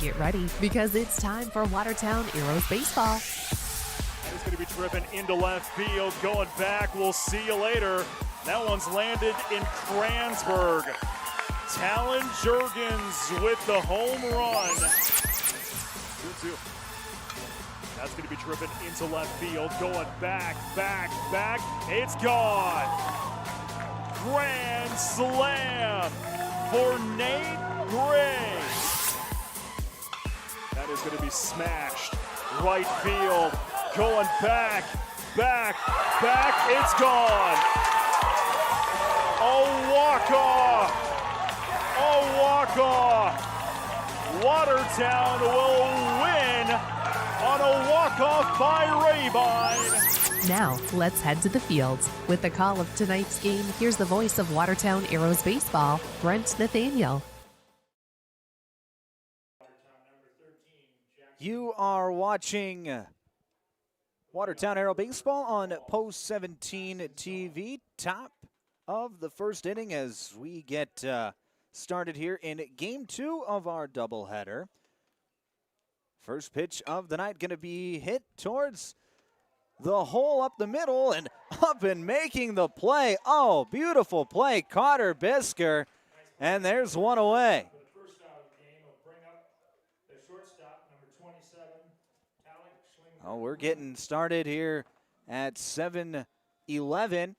Get ready because it's time for Watertown Heroes Baseball. It's going to be driven into left field, going back. We'll see you later. That one's landed in Kranzberg. Talon Jurgens with the home run. 2-2. That's going to be driven into left field, going back. It's gone. Grand slam for Nate Gray. That is going to be smashed. Right field, going back. It's gone. A walk-off. Watertown will win on a walk-off by Rabine. Now, let's head to the fields. With the call of tonight's game, here's the voice of Watertown Heroes Baseball, Brent Nathaniel. You are watching Watertown Aero Baseball on Post 17 TV. Top of the first inning as we get started here in Game 2 of our doubleheader. First pitch of the night going to be hit towards the hole up the middle and up and making the play. Oh, beautiful play, Carter Bisker, and there's one away. Oh, we're getting started here at 7:11.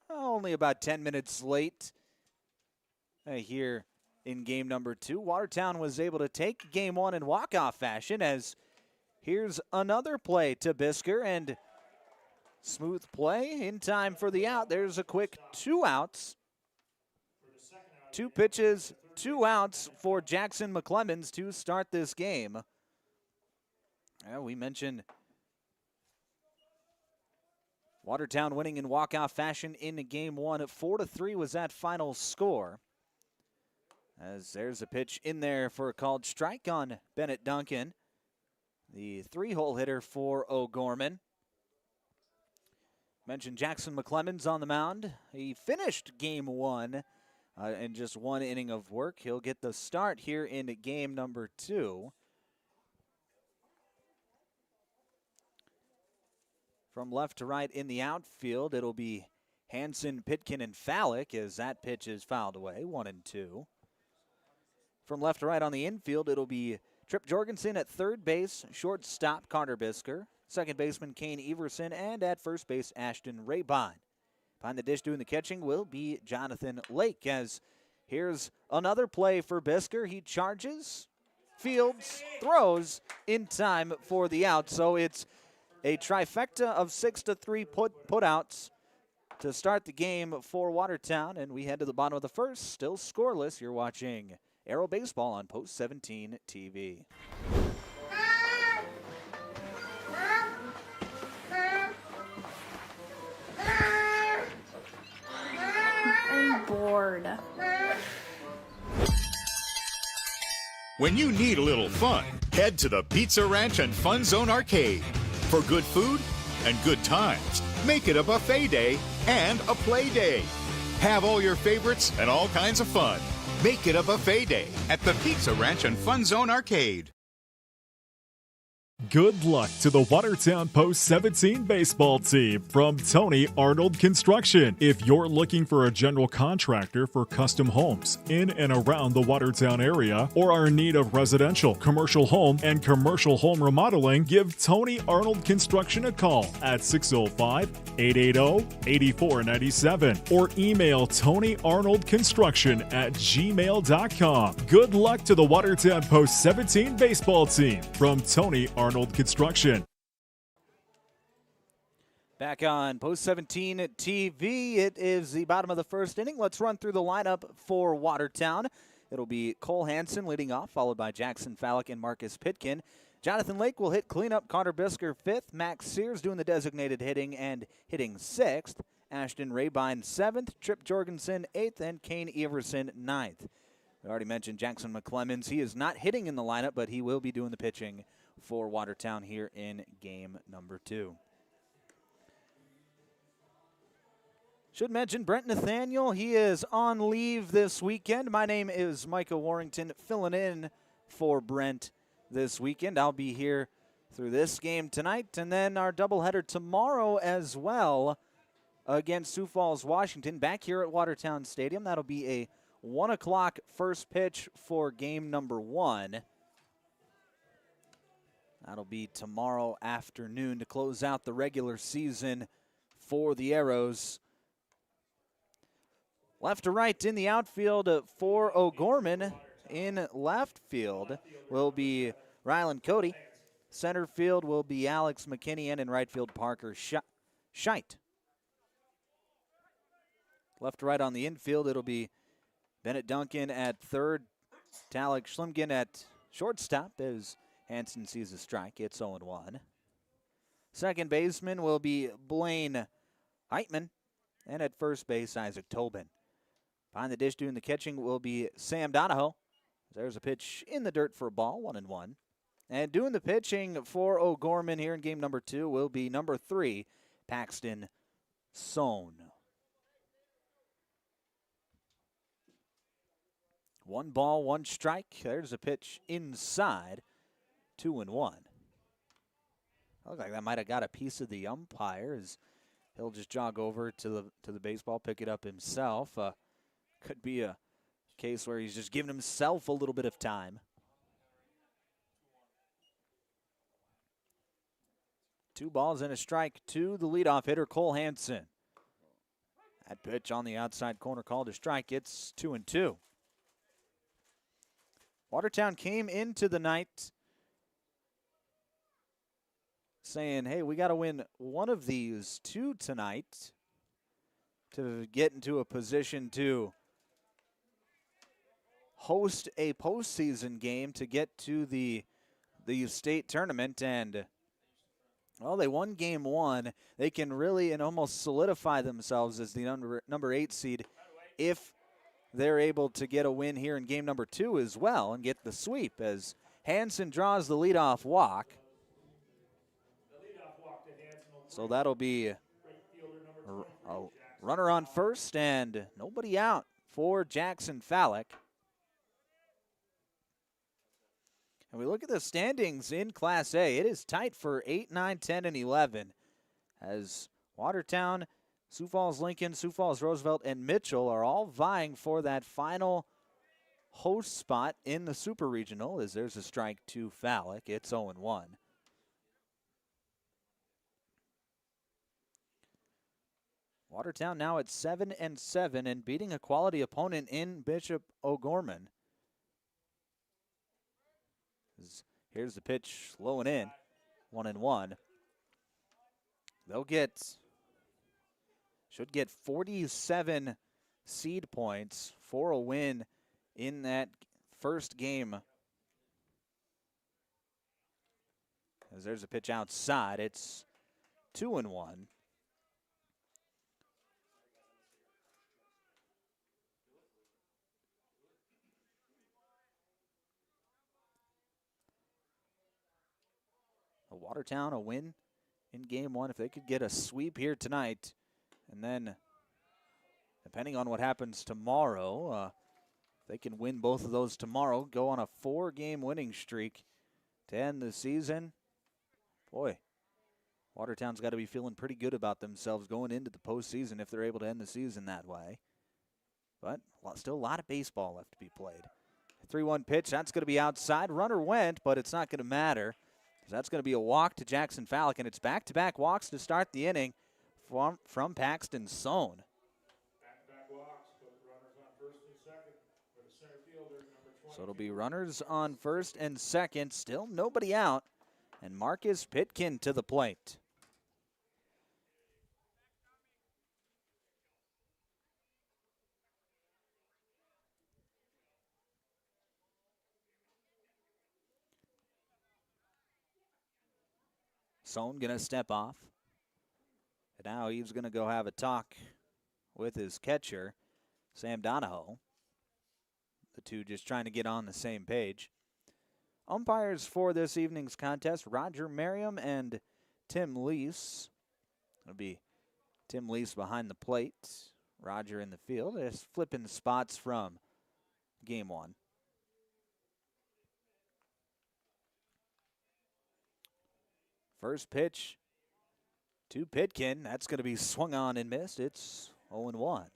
Only about 10 minutes late here in game number 2. Watertown was able to take game 1 in walk-off fashion as here's another play to Bisker and smooth play in time for the out. There's a quick 2 outs. 2 pitches, 2 outs for Jackson McClemens to start this game. We mentioned Watertown winning in walk-off fashion in game 1. 4-3 was that final score. As there's a pitch in there for a called strike on Bennett Duncan, the 3-hole hitter for O'Gorman. Mentioned Jackson McClemens on the mound. He finished game 1 in just 1 inning of work. He'll get the start here in game number 2. From left to right in the outfield, it'll be Hansen, Pitkin, and Fallick as that pitch is fouled away, 1-2. From left to right on the infield, it'll be Trip Jorgensen at third base, shortstop Carter Bisker, second baseman Kane Everson, and at first base Ashton Rabine. Behind the dish doing the catching will be Jonathan Lake as here's another play for Bisker. He charges, fields, throws in time for the out. So it's a trifecta of 6-3 putouts to start the game for Watertown, and we head to the bottom of the first, still scoreless. You're watching Aero Baseball on Post 17 TV. I'm bored. When you need a little fun, head to the Pizza Ranch and Fun Zone Arcade. For good food and good times, make it a buffet day and a play day. Have all your favorites and all kinds of fun. Make it a buffet day at the Pizza Ranch and Fun Zone Arcade. Good luck to the Watertown Post 17 baseball team from Tony Arnold Construction. If you're looking for a general contractor for custom homes in and around the Watertown area or are in need of residential, commercial home, and commercial home remodeling, give Tony Arnold Construction a call at 605-880-8497 or email TonyArnoldConstruction@gmail.com. Good luck to the Watertown Post 17 baseball team from Tony Arnold Construction. Back on Post 17 TV, it is the bottom of the first inning. Let's run through the lineup for Watertown. It'll be Cole Hansen leading off, followed by Jackson Fallick and Marcus Pitkin. Jonathan Lake will hit cleanup, Carter Bisker 5th, Max Sears doing the designated hitting and hitting 6th, Ashton Rabine 7th, Trip Jorgensen 8th, and Kane Everson 9th. We already mentioned Jackson McClemens. He is not hitting in the lineup, but he will be doing the pitching for Watertown here in game number 2. Should mention Brent Nathaniel. He is on leave this weekend. My name is Micah Warrington, filling in for Brent this weekend. I'll be here through this game tonight, and then our doubleheader tomorrow as well against Sioux Falls, Washington, back here at Watertown Stadium. That'll be a 1 o'clock first pitch for game number 1. That'll be tomorrow afternoon to close out the regular season for the Arrows. Left to right in the outfield for O'Gorman. In left field will be Rylan Cody. Center field will be Alex McKinney, and in right field, Parker Scheit. Left to right on the infield, it'll be Bennett Duncan at third, Talek Schlimgen at shortstop as Hansen sees a strike. It's 0-1. Second baseman will be Blaine Heitman, and at first base, Isaac Tobin. Behind the dish doing the catching will be Sam Donahoe. There's a pitch in the dirt for a ball, 1-1. And doing the pitching for O'Gorman here in game number 2 will be number 3, Paxton Sohn. 1 ball, 1 strike. There's a pitch inside, 2-1. Looks like that might have got a piece of the umpire as he'll just jog over to the baseball, pick it up himself. Could be a case where he's just giving himself a little bit of time. 2 balls and a strike to the leadoff hitter, Cole Hansen. That pitch on the outside corner called a strike. It's 2-2. Watertown came into the night saying, hey, we got to win one of these 2 tonight to get into a position to host a postseason game to get to the state tournament. And, well, they won game 1. They can really and almost solidify themselves as the number 8 seed if they're able to get a win here in game number 2 as well and get the sweep as Hansen draws the leadoff walk. So that'll be a runner on first and nobody out for Jackson Fallick. And we look at the standings in Class A. It is tight for 8, 9, 10, and 11 as Watertown, Sioux Falls Lincoln, Sioux Falls Roosevelt, and Mitchell are all vying for that final host spot in the Super Regional as there's a strike to Fallick. It's 0-1. Watertown now at 7-7 and beating a quality opponent in Bishop O'Gorman. Here's the pitch, low and in, 1-1. They'll should get 47 seed points for a win in that first game. As there's a pitch outside, it's 2-1. Watertown a win in game 1. If they could get a sweep here tonight, and then depending on what happens tomorrow, they can win both of those tomorrow, go on a 4-game winning streak to end the season. Boy, Watertown's got to be feeling pretty good about themselves going into the postseason if they're able to end the season that way. But still a lot of baseball left to be played. 3-1 pitch, that's going to be outside. Runner went, but it's not going to matter. That's going to be a walk to Jackson Fallick, and it's back-to-back walks to start the inning from Paxton Sohn. Back-to-back walks, but runners on first and second for the center fielder, number 20. So it'll be runners on first and second, still nobody out, and Marcus Pitkin to the plate. Sohn going to step off. And now he's going to go have a talk with his catcher, Sam Donahoe. The two just trying to get on the same page. Umpires for this evening's contest, Roger Merriam and Tim Lease. It'll be Tim Lease behind the plate, Roger in the field. Just flipping spots from game 1. First pitch to Pitkin. That's going to be swung on and missed. It's 0-1.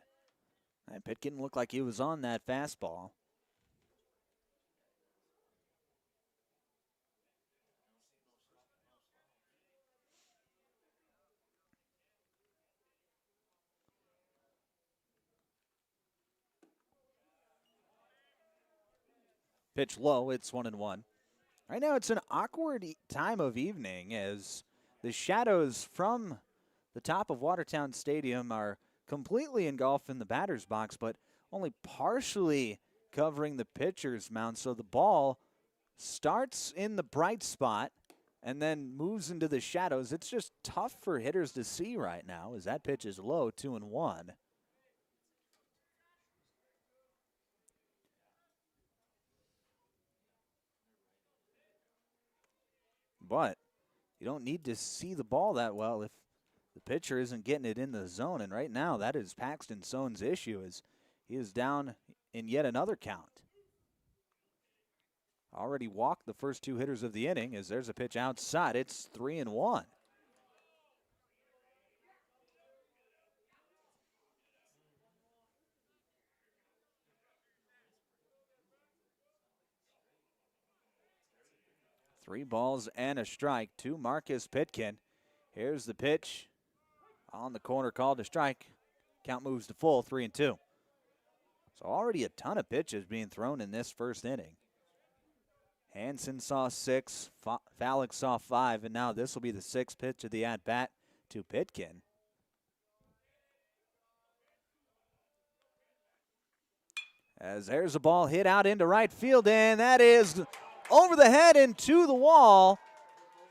And Pitkin looked like he was on that fastball. Pitch low, it's 1-1. Right now it's an awkward time of evening as the shadows from the top of Watertown Stadium are completely engulfed in the batter's box, but only partially covering the pitcher's mound. So the ball starts in the bright spot and then moves into the shadows. It's just tough for hitters to see right now as that pitch is low, 2-1. But you don't need to see the ball that well if the pitcher isn't getting it in the zone. And right now, that is Paxton Sohn's issue, as he is down in yet another count. Already walked the first two hitters of the inning as there's a pitch outside. It's 3-1. Three balls and a strike to Marcus Pitkin. Here's the pitch on the corner, called to strike. Count moves to full, 3-2. So already a ton of pitches being thrown in this first inning. Hansen saw 6, Fallick saw 5, and now this will be the 6th pitch of the at-bat to Pitkin. As there's a ball hit out into right field, and that is over the head and to the wall.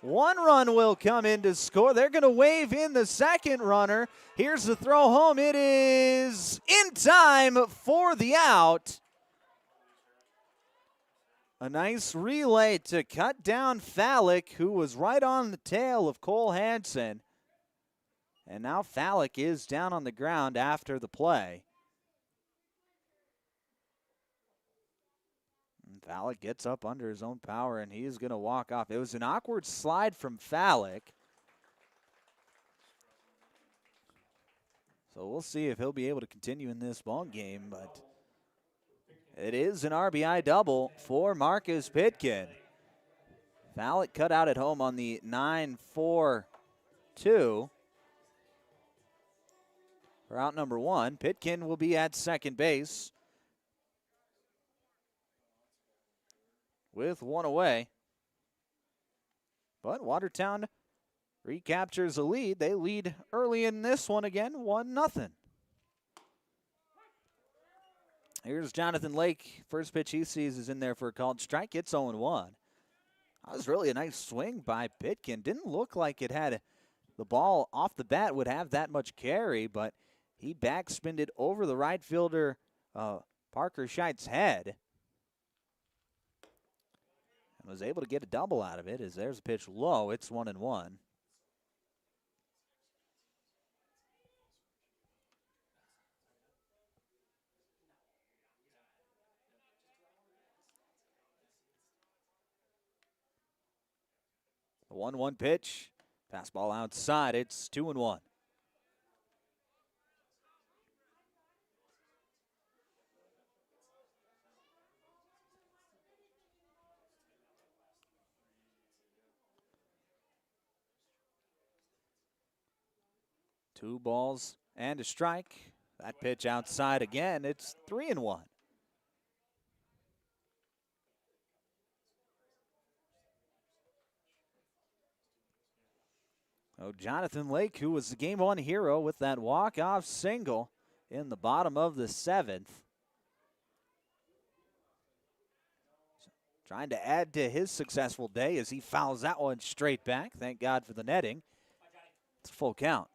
One run will come in to score. They're going to wave in the second runner. Here's the throw home. It is in time for the out. A nice relay to cut down Fallick, who was right on the tail of Cole Hansen. And now Fallick is down on the ground after the play. And Fallick gets up under his own power, and he is going to walk off. It was an awkward slide from Fallick. So we'll see if he'll be able to continue in this ball game, but it is an RBI double for Marcus Pitkin. Fallick cut out at home on the 9-4-2 for out number 1. Pitkin will be at second base with one away. But Watertown recaptures the lead. They lead early in this one again, 1-0. Here's Jonathan Lake. First pitch he sees is in there for a called strike. It's 0-1. That was really a nice swing by Pitkin. Didn't look like it had the ball off the bat would have that much carry, but he backspinned it over the right fielder Parker Scheidt's head and was able to get a double out of it. As there's a pitch low, it's 1-1. The 1-1 pitch. Fastball outside. It's 2-1. Two balls and a strike. That pitch outside again. It's 3-1. Oh, Jonathan Lake, who was the game one hero with that walk-off single in the bottom of the 7th. Trying to add to his successful day as he fouls that one straight back. Thank God for the netting. It's a full count.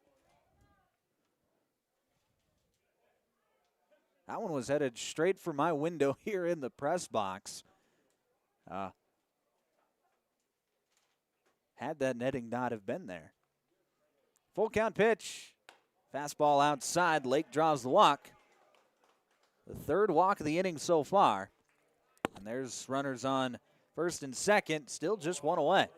That one was headed straight for my window here in the press box. Had that netting not have been there. Full count pitch. Fastball outside. Lake draws the walk. The third walk of the inning so far. And there's runners on first and second. Still just one away.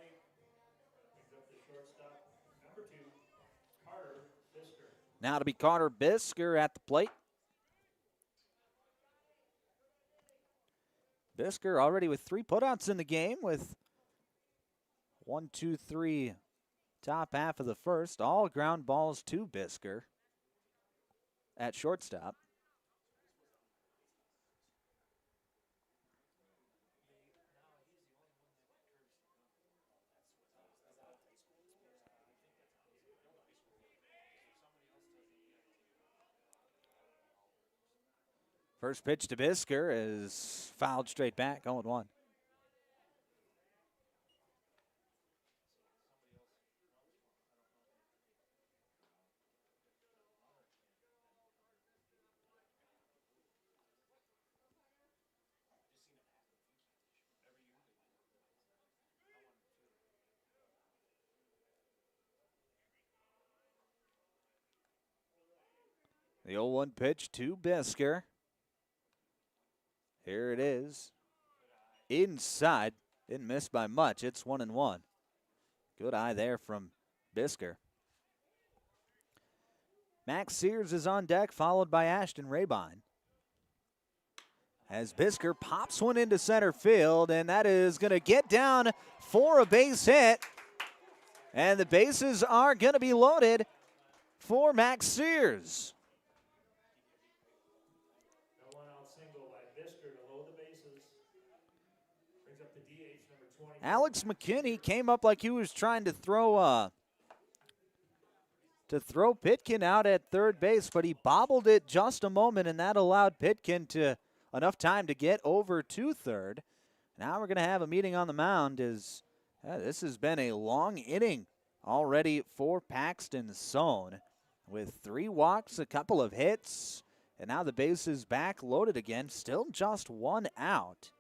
Now to be Carter Bisker at the plate. Bisker already with 3 putouts in the game with 1, 2, 3 top half of the first. All ground balls to Bisker at shortstop. First pitch to Bisker is fouled straight back, 0-1. The 0-1 pitch to Bisker. Here it is. Inside. Didn't miss by much. It's 1-1. Good eye there from Bisker. Max Sears is on deck, followed by Ashton Rabine. As Bisker pops one into center field, and that is going to get down for a base hit. And the bases are going to be loaded for Max Sears. Alex McKinney came up like he was trying to throw Pitkin out at third base, but he bobbled it just a moment, and that allowed Pitkin enough time to get over to third. Now we're going to have a meeting on the mound as this has been a long inning already for Paxton Sohn with 3 walks, a couple of hits, and now the base is back loaded again, still just 1 out.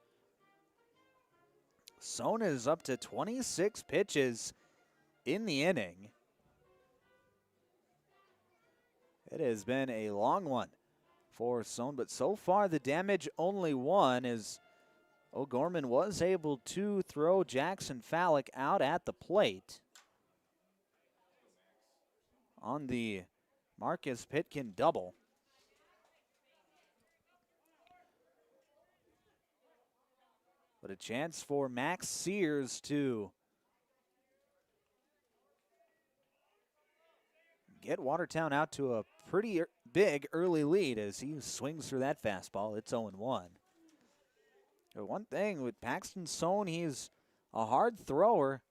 Sohn is up to 26 pitches in the inning. It has been a long one for Sohn, but so far the damage only 1 as O'Gorman was able to throw Jackson Fallick out at the plate on the Marcus Pitkin double. But a chance for Max Sears to get Watertown out to a pretty big early lead as he swings through that fastball. It's 0-1. But one thing with Paxton Sohn, he's a hard thrower,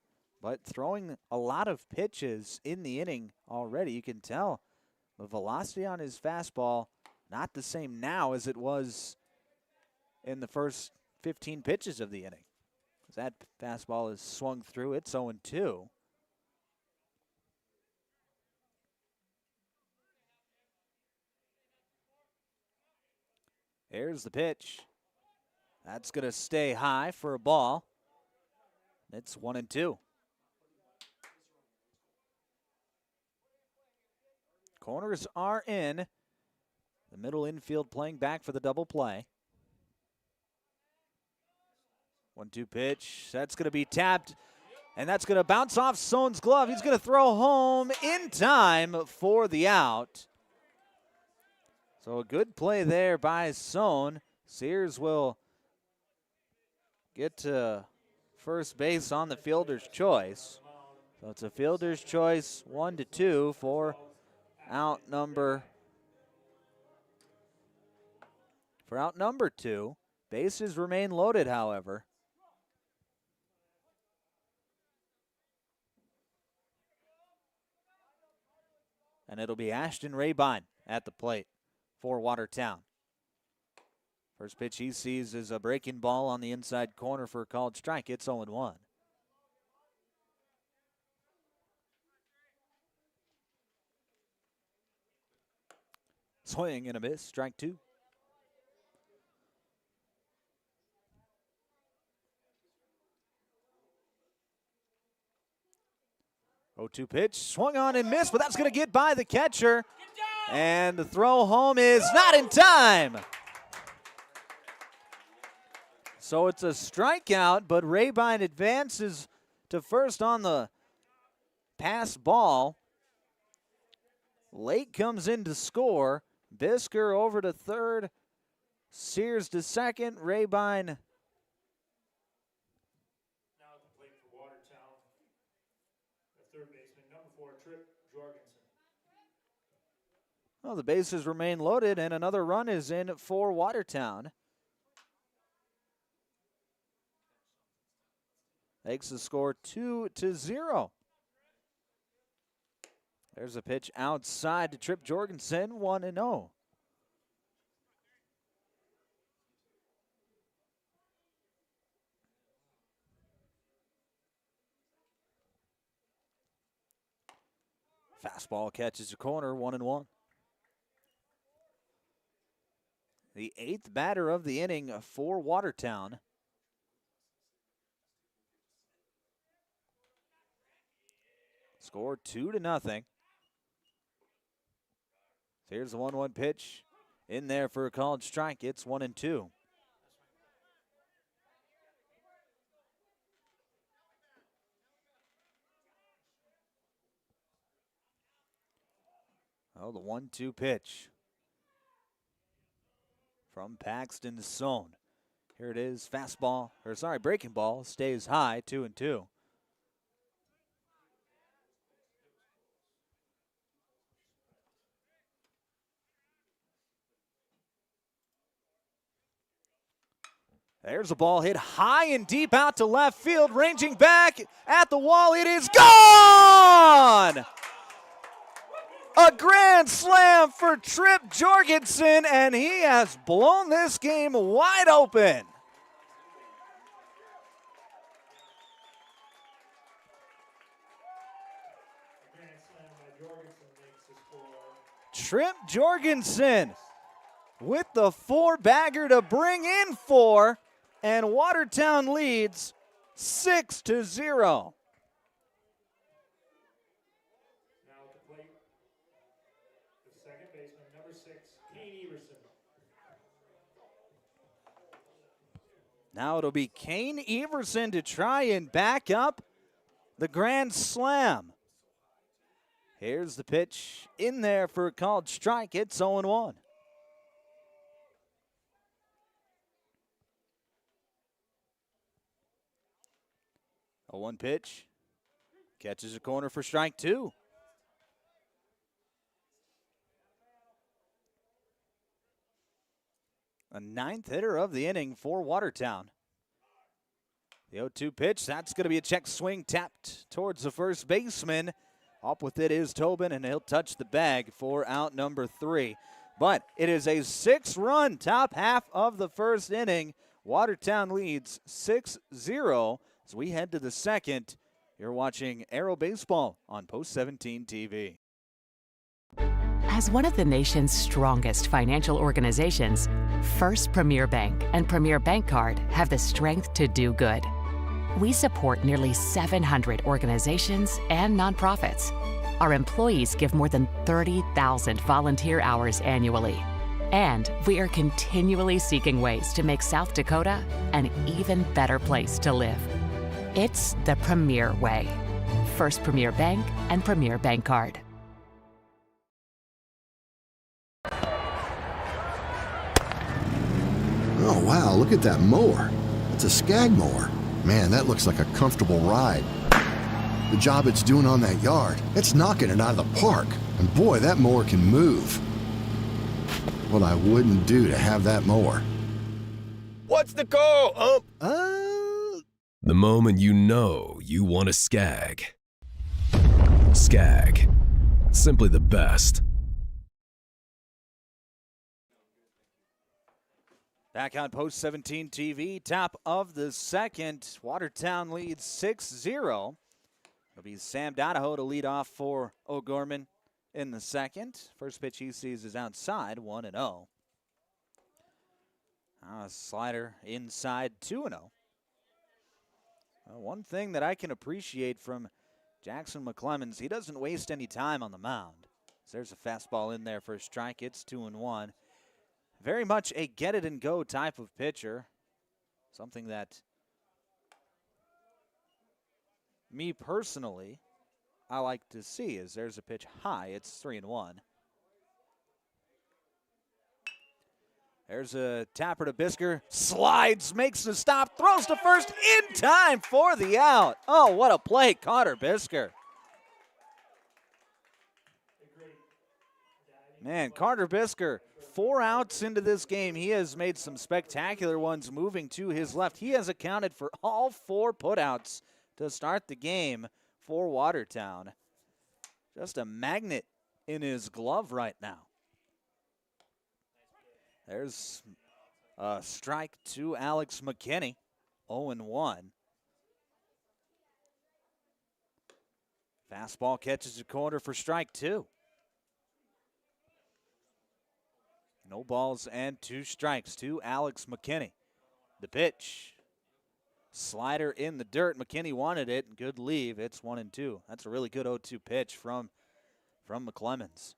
but throwing a lot of pitches in the inning already. You can tell the velocity on his fastball not the same now as it was in the first 15 pitches of the inning. As that fastball is swung through, it's 0-2. Here's the pitch. That's going to stay high for a ball. It's 1-2. Corners are in. The middle infield playing back for the double play. 1-2 pitch. That's going to be tapped, and that's going to bounce off Sohn's glove. He's going to throw home in time for the out. So a good play there by Sohn. Sears will get to first base on the fielder's choice. So it's a fielder's choice, 1-2 for out number 2. Bases remain loaded, however. And it'll be Ashton Rabine at the plate for Watertown. First pitch he sees is a breaking ball on the inside corner for a called strike. It's 0-1. Swing and a miss, strike 2. Oh, 2 pitch, swung on and missed, but that's going to get by the catcher. And the throw home is not in time. So it's a strikeout, but Rabine advances to first on the pass ball. Lake comes in to score. Bisker over to third. Sears to second. Rabine. Now at the plate for Watertown, the third baseman, number 4, Trip Jorgensen. Well, the bases remain loaded, and another run is in for Watertown. Makes the score 2-0. There's a pitch outside to Trip Jorgensen, 1-0. Fastball catches a corner, 1-1. The 8th batter of the inning for Watertown. Score 2-0. Here's the 1-1 pitch in there for a called strike. It's 1-2. Oh, the 1-2 pitch from Paxton Sohn. Here it is, fastball, breaking ball, stays high, 2-2. There's a ball hit high and deep out to left field, ranging back at the wall. It is gone! A grand slam for Trip Jorgensen, and he has blown this game wide open. Trip Jorgensen with the 4-bagger to bring in 4, and Watertown leads 6-0. Now it'll be Kane Everson to try and back up the grand slam. Here's the pitch in there for a called strike. It's 0-1. A 1 pitch. Catches a corner for strike 2. A 9th hitter of the inning for Watertown. The 0-2 pitch, that's going to be a check swing tapped towards the first baseman. Up with it is Tobin, and he'll touch the bag for out number 3. But it is a 6-run top half of the first inning. Watertown leads 6-0 as we head to the second. You're watching Aero Baseball on Post 17 TV. As one of the nation's strongest financial organizations, First Premier Bank and Premier Bank Card have the strength to do good. We support nearly 700 organizations and nonprofits. Our employees give more than 30,000 volunteer hours annually. And we are continually seeking ways to make South Dakota an even better place to live. It's the Premier way. First Premier Bank and Premier Bank Card. Oh, wow, look at that mower. It's a Skag mower. Man, that looks like a comfortable ride. The job it's doing on that yard, it's knocking it out of the park. And boy, that mower can move. What I wouldn't do to have that mower. What's the call, The moment you know you want a Skag. Skag. Simply the best. Back on Post 17 TV, top of the second. Watertown leads 6-0. It'll be Sam Donahoe to lead off for O'Gorman in the second. First pitch he sees is outside, 1-0. Slider inside, 2-0. One thing that I can appreciate from Jackson McClemens, he doesn't waste any time on the mound. So there's a fastball in there for a strike. It's 2-1. Very much a get-it-and-go type of pitcher. Something that me personally I like to see is there's a pitch high. It's 3-1. There's a tapper to Bisker. Slides, makes the stop, throws to first in time for the out. Oh, what a play, Connor Bisker. Man, Carter Bisker, 4 outs into this game. He has made some spectacular ones moving to his left. He has accounted for all 4 putouts to start the game for Watertown. Just a magnet in his glove right now. There's a strike to Alex McKinney, 0-1. Fastball catches the corner for strike 2. No balls and 2 strikes to Alex McKinney. The pitch. Slider in the dirt. McKinney wanted it. Good leave. It's 1-2. That's a really good 0-2 pitch from McClemens.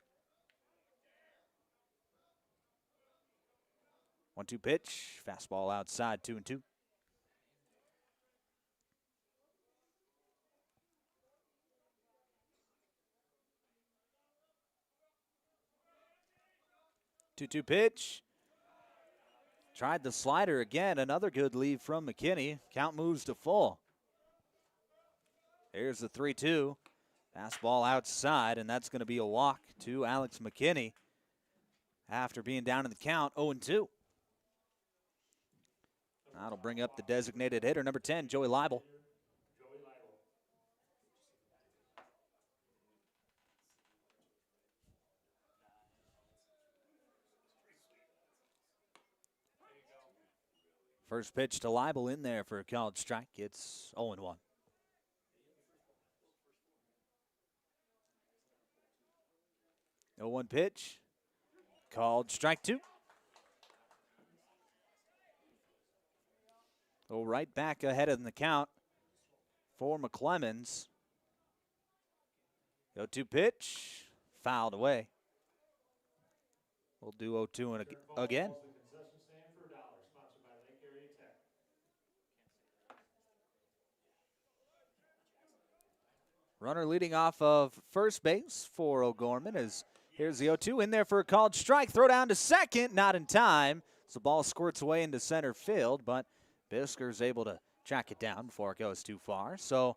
1-2 pitch. Fastball outside, 2-2. Two-two pitch. Tried the slider again. Another good lead from McKinney. Count moves to full. Here's the 3-2. Fastball outside, and that's going to be a walk to Alex McKinney after being down in the count, 0-2. That'll bring up the designated hitter, number 10, Joey Leibel. First pitch to Leibel in there for a called strike. It's 0-1. No 1 pitch. Called strike 2. Go right back ahead in the count for McClemens. 0-2 pitch. Fouled away. We'll do 0-2 again. Runner leading off of first base for O'Gorman as here's the 0-2 in there for a called strike. Throw down to second, not in time. So the ball squirts away into center field, but Bisker's able to track it down before it goes too far. So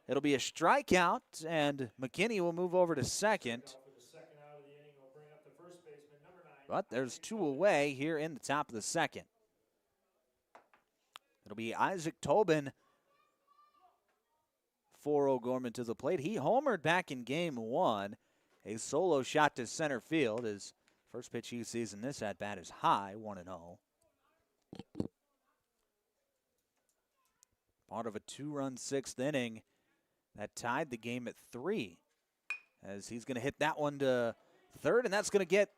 it'll be a strikeout, and McKinney will move over to second. But there's 2 away here in the top of the second. It'll be Isaac Tobin for O'Gorman to the plate. He homered back in game 1. A solo shot to center field. His first pitch he sees in this at-bat is high, 1-0. Part of a 2-run 6th inning that tied the game at 3. As he's going to hit that one to third, and that's going to get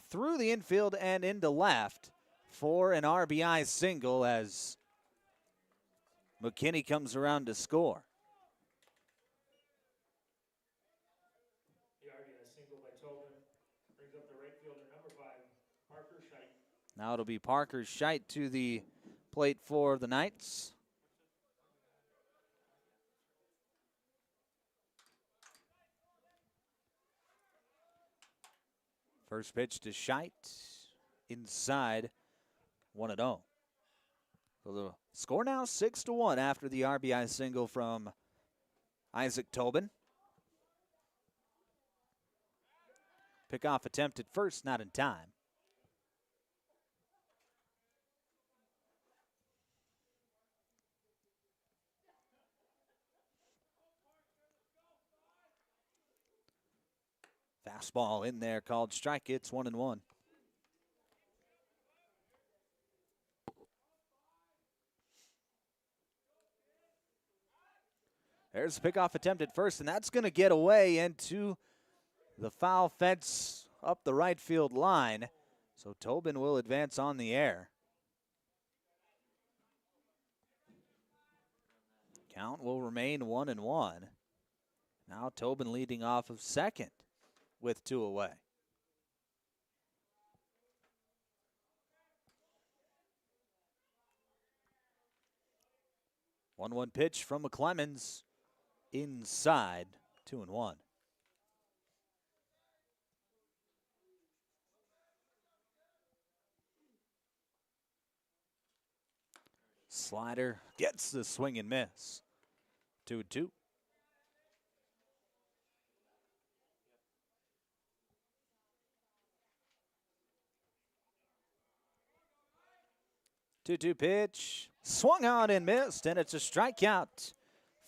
through the infield and into left for an RBI single as McKinney comes around to score. Now it'll be Parker Scheidt to the plate for the Knights. First pitch to Scheidt, inside, 1-0. So the score now 6-1 after the RBI single from Isaac Tobin. Pickoff attempted first, not in time. Fastball in there called strike. It's 1-1. There's the pickoff attempt at first, and that's going to get away into the foul fence up the right field line. So Tobin will advance on the air. Count will remain 1-1. Now Tobin leading off of second with 2 away. One pitch from McClemens inside, 2-1. Slider gets the swing and miss. 2-2. Two-two pitch, swung on and missed, and it's a strikeout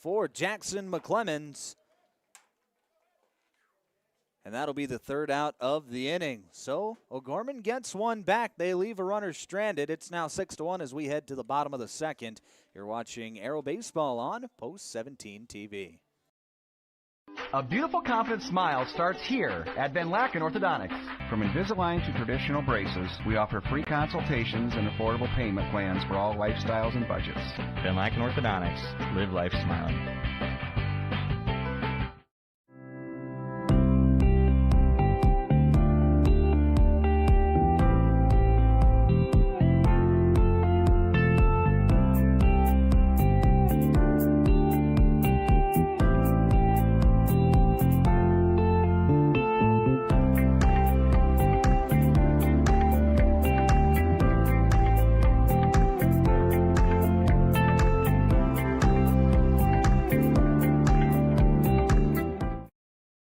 for Jackson McClemens. And that'll be the third out of the inning. So O'Gorman gets one back. They leave a runner stranded. It's now 6-1 as we head to the bottom of the second. You're watching Aero Baseball on Post 17 TV. A beautiful, confident smile starts here at Van Laken Orthodontics. From Invisalign to traditional braces, we offer free consultations and affordable payment plans for all lifestyles and budgets. Van Laken Orthodontics. Live life smiling.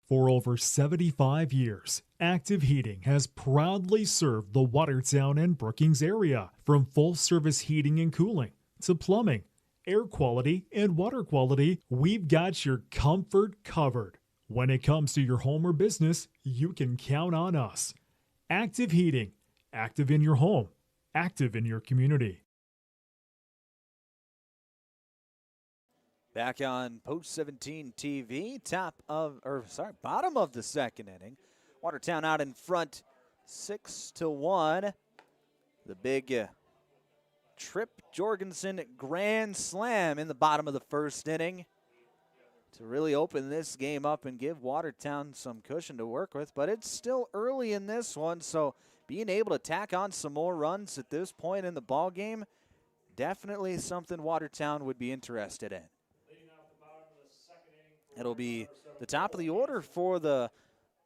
For over 75 years, Active Heating has proudly served the Watertown and Brookings area. From full-service heating and cooling to plumbing, air quality, and water quality, we've got your comfort covered. When it comes to your home or business, you can count on us. Active Heating. Active in your home. Active in your community. Back on Post 17 TV, bottom of the second inning. Watertown out in front, 6-1. The big Trip Jorgensen grand slam in the bottom of the first inning to really open this game up and give Watertown some cushion to work with. But it's still early in this one, so being able to tack on some more runs at this point in the ball game, definitely something Watertown would be interested in. It'll be the top of the order for the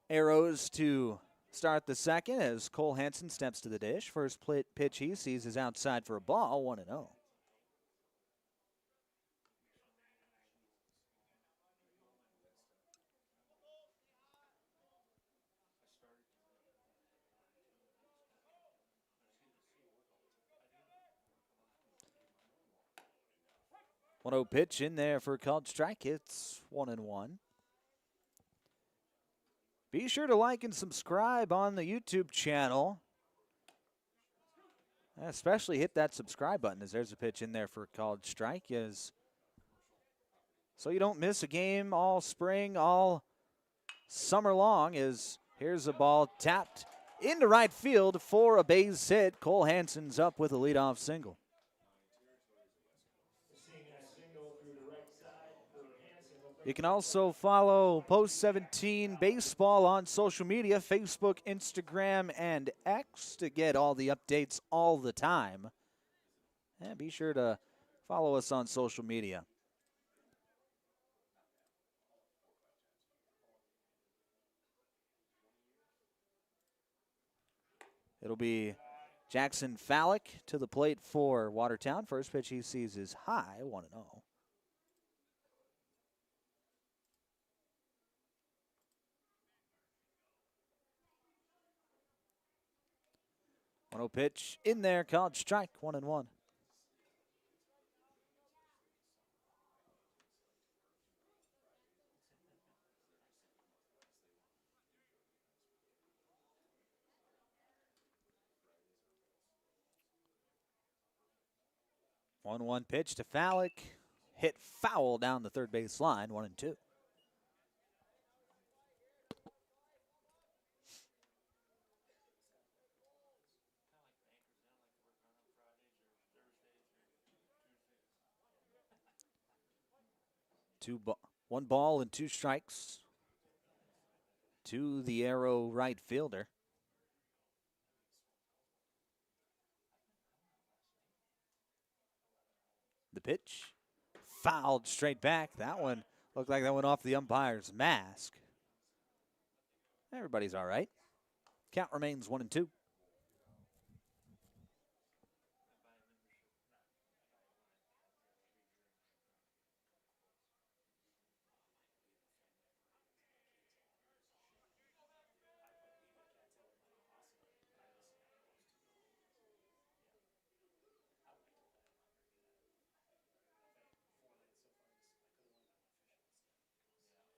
Arrows to start the second as Cole Hansen steps to the dish. First pitch he sees is outside for a ball, 1-0. One-zero pitch in there for a called strike. It's 1-1. Be sure to like and subscribe on the YouTube channel. Especially hit that subscribe button as there's a pitch in there for a called strike, so you don't miss a game all spring, all summer long. As here's a ball tapped into right field for a base hit. Cole Hansen's up with a leadoff single. You can also follow Post 17 Baseball on social media, Facebook, Instagram, and X to get all the updates all the time. And be sure to follow us on social media. It'll be Jackson Fallick to the plate for Watertown. First pitch he sees is high, 1-0. 1-0 pitch in there, called strike, 1-1. One pitch to Fallick, hit foul down the third base line, 1-2. One ball and two strikes to the Arrow right fielder. The pitch fouled straight back. That one Looked like that went off the umpire's mask. Everybody's all right. Count remains 1-2.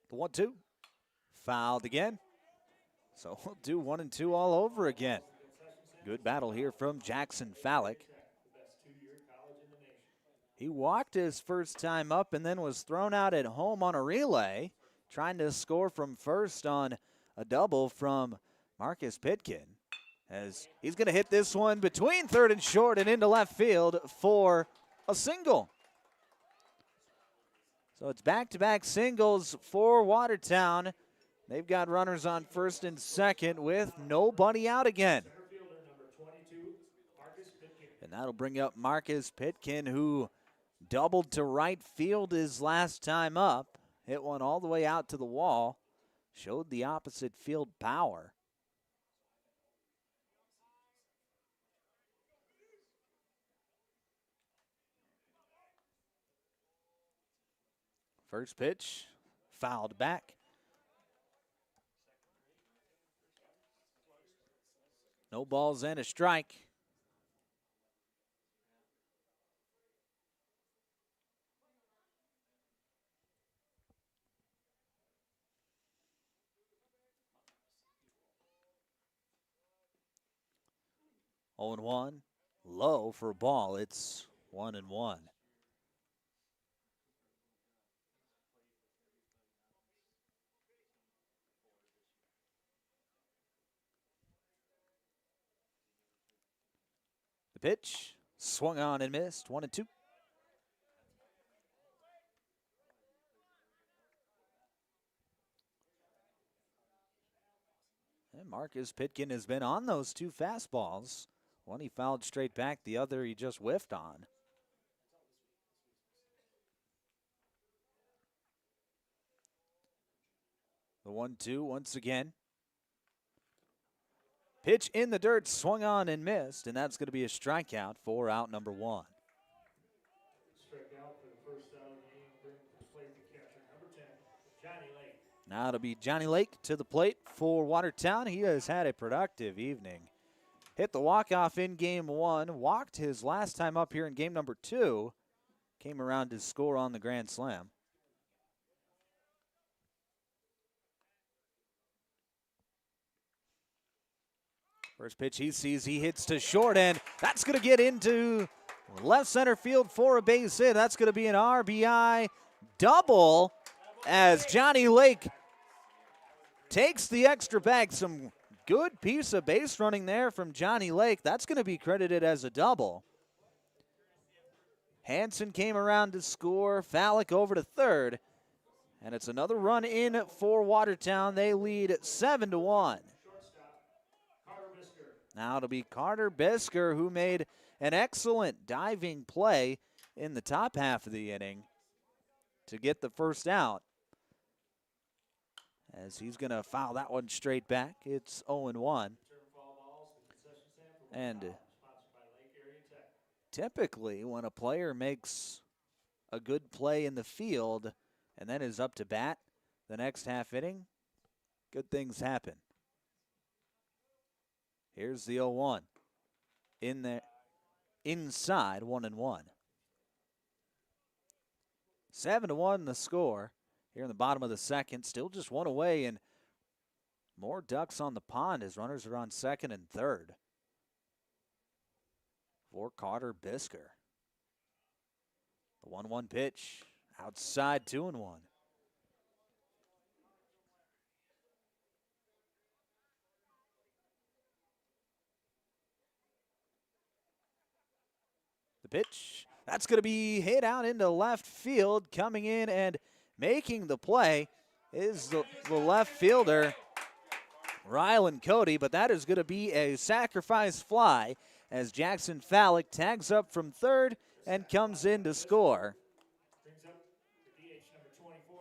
The 1-2. Fouled again. So we'll do 1-2 all over again. Good battle here from Jackson Fallick. He walked his first time up and then was thrown out at home on a relay, trying to score from first on a double from Marcus Pitkin. As he's going to hit this one between third and short and into left field for a single. So it's back-to-back singles for Watertown. They've got runners on first and second with nobody out again. And that'll bring up Marcus Pitkin, who doubled to right field his last time up. Hit one all the way out to the wall. Showed the opposite field power. First pitch, fouled back. No balls and a strike. Oh and 1, low for a ball. It's 1-1. The pitch, swung on and missed, 1-2. And Marcus Pitkin has been on those two fastballs. One he fouled straight back, the other he just whiffed on. The 1-2 once again. Pitch in the dirt, swung on and missed, and that's going to be a strikeout for out number 1. Strikeout for the first out of the game, bring to the plate the catcher, number 10, Johnny Lake. Now it'll be Johnny Lake to the plate for Watertown. He has had a productive evening. Hit the walk-off in game 1, walked his last time up here in game number 2, came around to score on the grand slam. First pitch he sees, he hits to short, and that's going to get into left center field for a base hit. That's going to be an RBI double as Johnny Lake takes the extra bag. Some good piece of base running there from Johnny Lake. That's going to be credited as a double. Hanson came around to score. Fallick over to third. And it's another run in for Watertown. They lead 7-1. Now it'll be Carter Bisker, who made an excellent diving play in the top half of the inning to get the first out. As he's going to foul that one straight back. It's 0-1. And typically when a player makes a good play in the field and then is up to bat the next half inning, good things happen. Here's the 0-1. In there, inside, 1-1. 7-1 the score here in the bottom of the second. Still just one away, and more ducks on the pond as runners are on second and third for Carter Bisker. The 1-1 pitch outside, 2-1. The pitch, that's going to be hit out into left field. Coming in and making the play is the left fielder, Rylan Cody, but that is going to be a sacrifice fly as Jackson Fallick tags up from third and comes in to score. Brings up the DH number 24,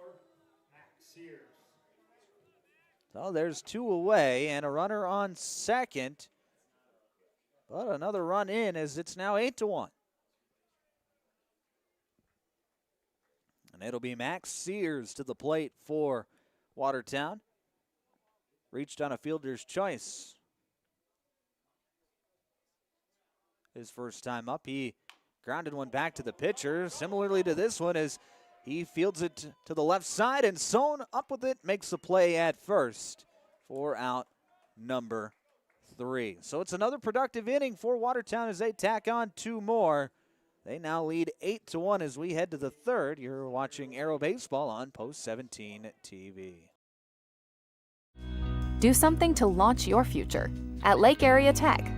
So there's 2 away and a runner on second. But another run in as it's now 8-1. And it'll be Max Sears to the plate for Watertown. Reached on a fielder's choice. His first time up, he grounded one back to the pitcher, similarly to this one as he fields it to the left side, and Sohn up with it, makes the play at first for out number 3. So it's another productive inning for Watertown as they tack on 2 more. They now lead 8-1 as we head to the third. You're watching Aero Baseball on Post 17 TV. Do something to launch your future at Lake Area Tech.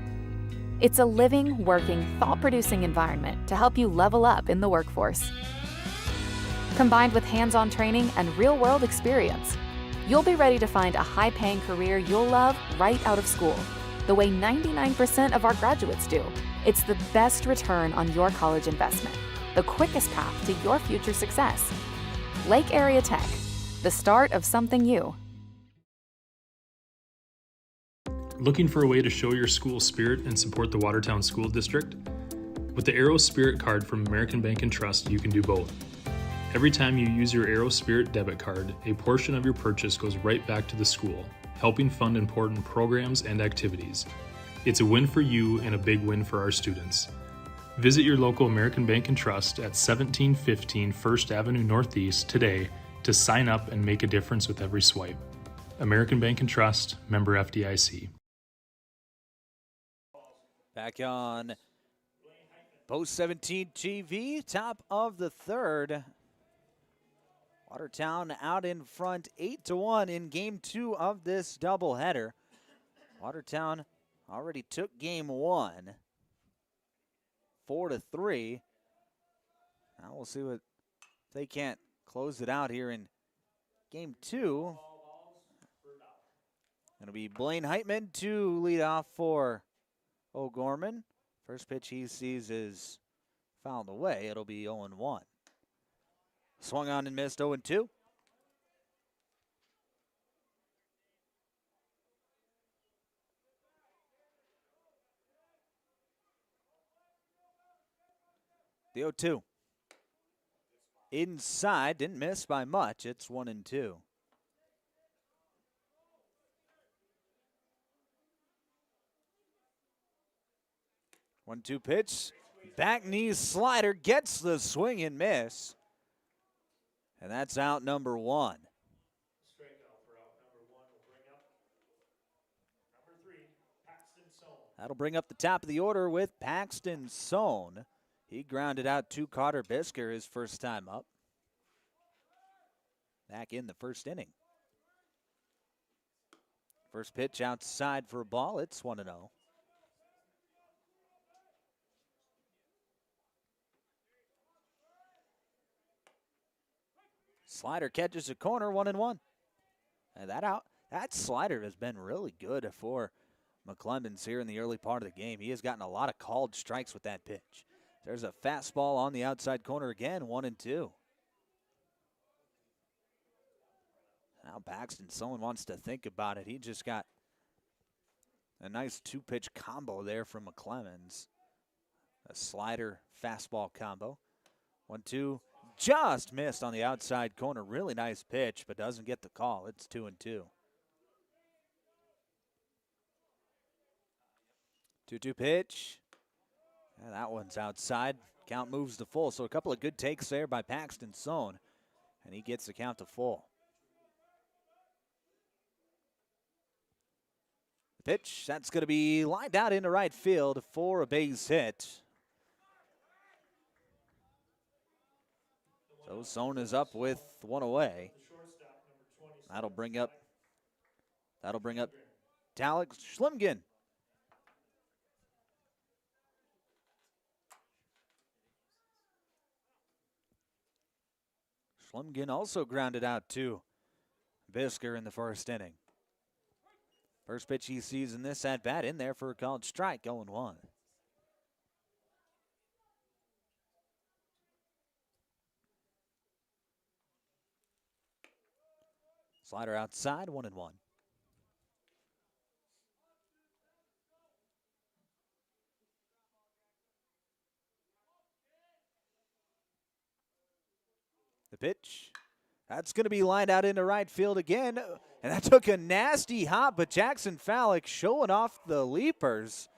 It's a living, working, thought-producing environment to help you level up in the workforce. Combined with hands-on training and real-world experience, you'll be ready to find a high-paying career you'll love right out of school, the way 99% of our graduates do. It's the best return on your college investment, the quickest path to your future success. Lake Area Tech, the start of something new. Looking for a way to show your school spirit and support the Watertown School District? With the Aero Spirit card from American Bank and Trust, you can do both. Every time you use your Aero Spirit debit card, a portion of your purchase goes right back to the school, helping fund important programs and activities. It's a win for you and a big win for our students. Visit your local American Bank and Trust at 1715 First Avenue Northeast today to sign up and make a difference with every swipe. American Bank and Trust, member FDIC. Back on Post 17 TV, top of the third. Watertown out in front 8-1 in game 2 of this doubleheader. Watertown already took game 1, 4-3. Now we'll see what if they can't close it out here in game 2. It'll be Blaine Heitman to lead off for O'Gorman. First pitch he sees is fouled away. It'll be 0-1. Swung on and missed, 0-2. The 0-2. Inside, didn't miss by much. It's 1-2. One-two pitch, back knee slider, gets the swing and miss. And that's out number 1. That'll bring up the top of the order with Paxton Sohn. He grounded out to Carter Bisker his first time up. Back in the first inning. First pitch outside for a ball. It's 1-0. Slider catches a corner, 1-1. And that slider has been really good for McClemmons here in the early part of the game. He has gotten a lot of called strikes with that pitch. There's a fastball on the outside corner again, 1-2. Now Paxton, someone wants to think about it. He just got a nice 2-pitch combo there from McClemmons. A slider fastball combo. 1-2. Just missed on the outside corner. Really nice pitch, but doesn't get the call. It's 2-2. 2-2 pitch. And that one's outside. Count moves to full. So a couple of good takes there by Paxton Sohn. And he gets the count to full. The pitch, that's going to be lined out into right field for a base hit. So Sohn is up with one away. That'll bring up Talek Schlimgen. Schlimgen also grounded out to Bisker in the first inning. First pitch he sees in this at-bat in there for a called strike, 0-1. Slider outside, 1-1. The pitch. That's going to be lined out into right field again. And that took a nasty hop, but Jackson Fallick, showing off the leapers,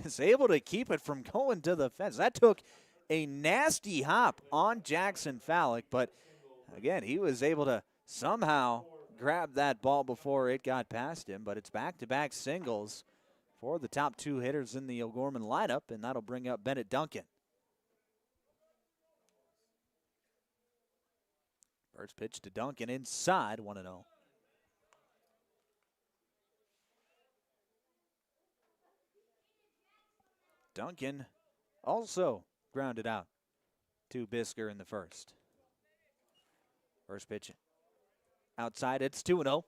is able to keep it from going to the fence. That took a nasty hop on Jackson Fallick, but again, he was able to somehow grab that ball before it got past him. But it's back-to-back singles for the top two hitters in the O'Gorman lineup, and that'll bring up Bennett Duncan. First pitch to Duncan inside, 1-0. Duncan also grounded out to Bisker in the first. First pitch outside, it's 2-0.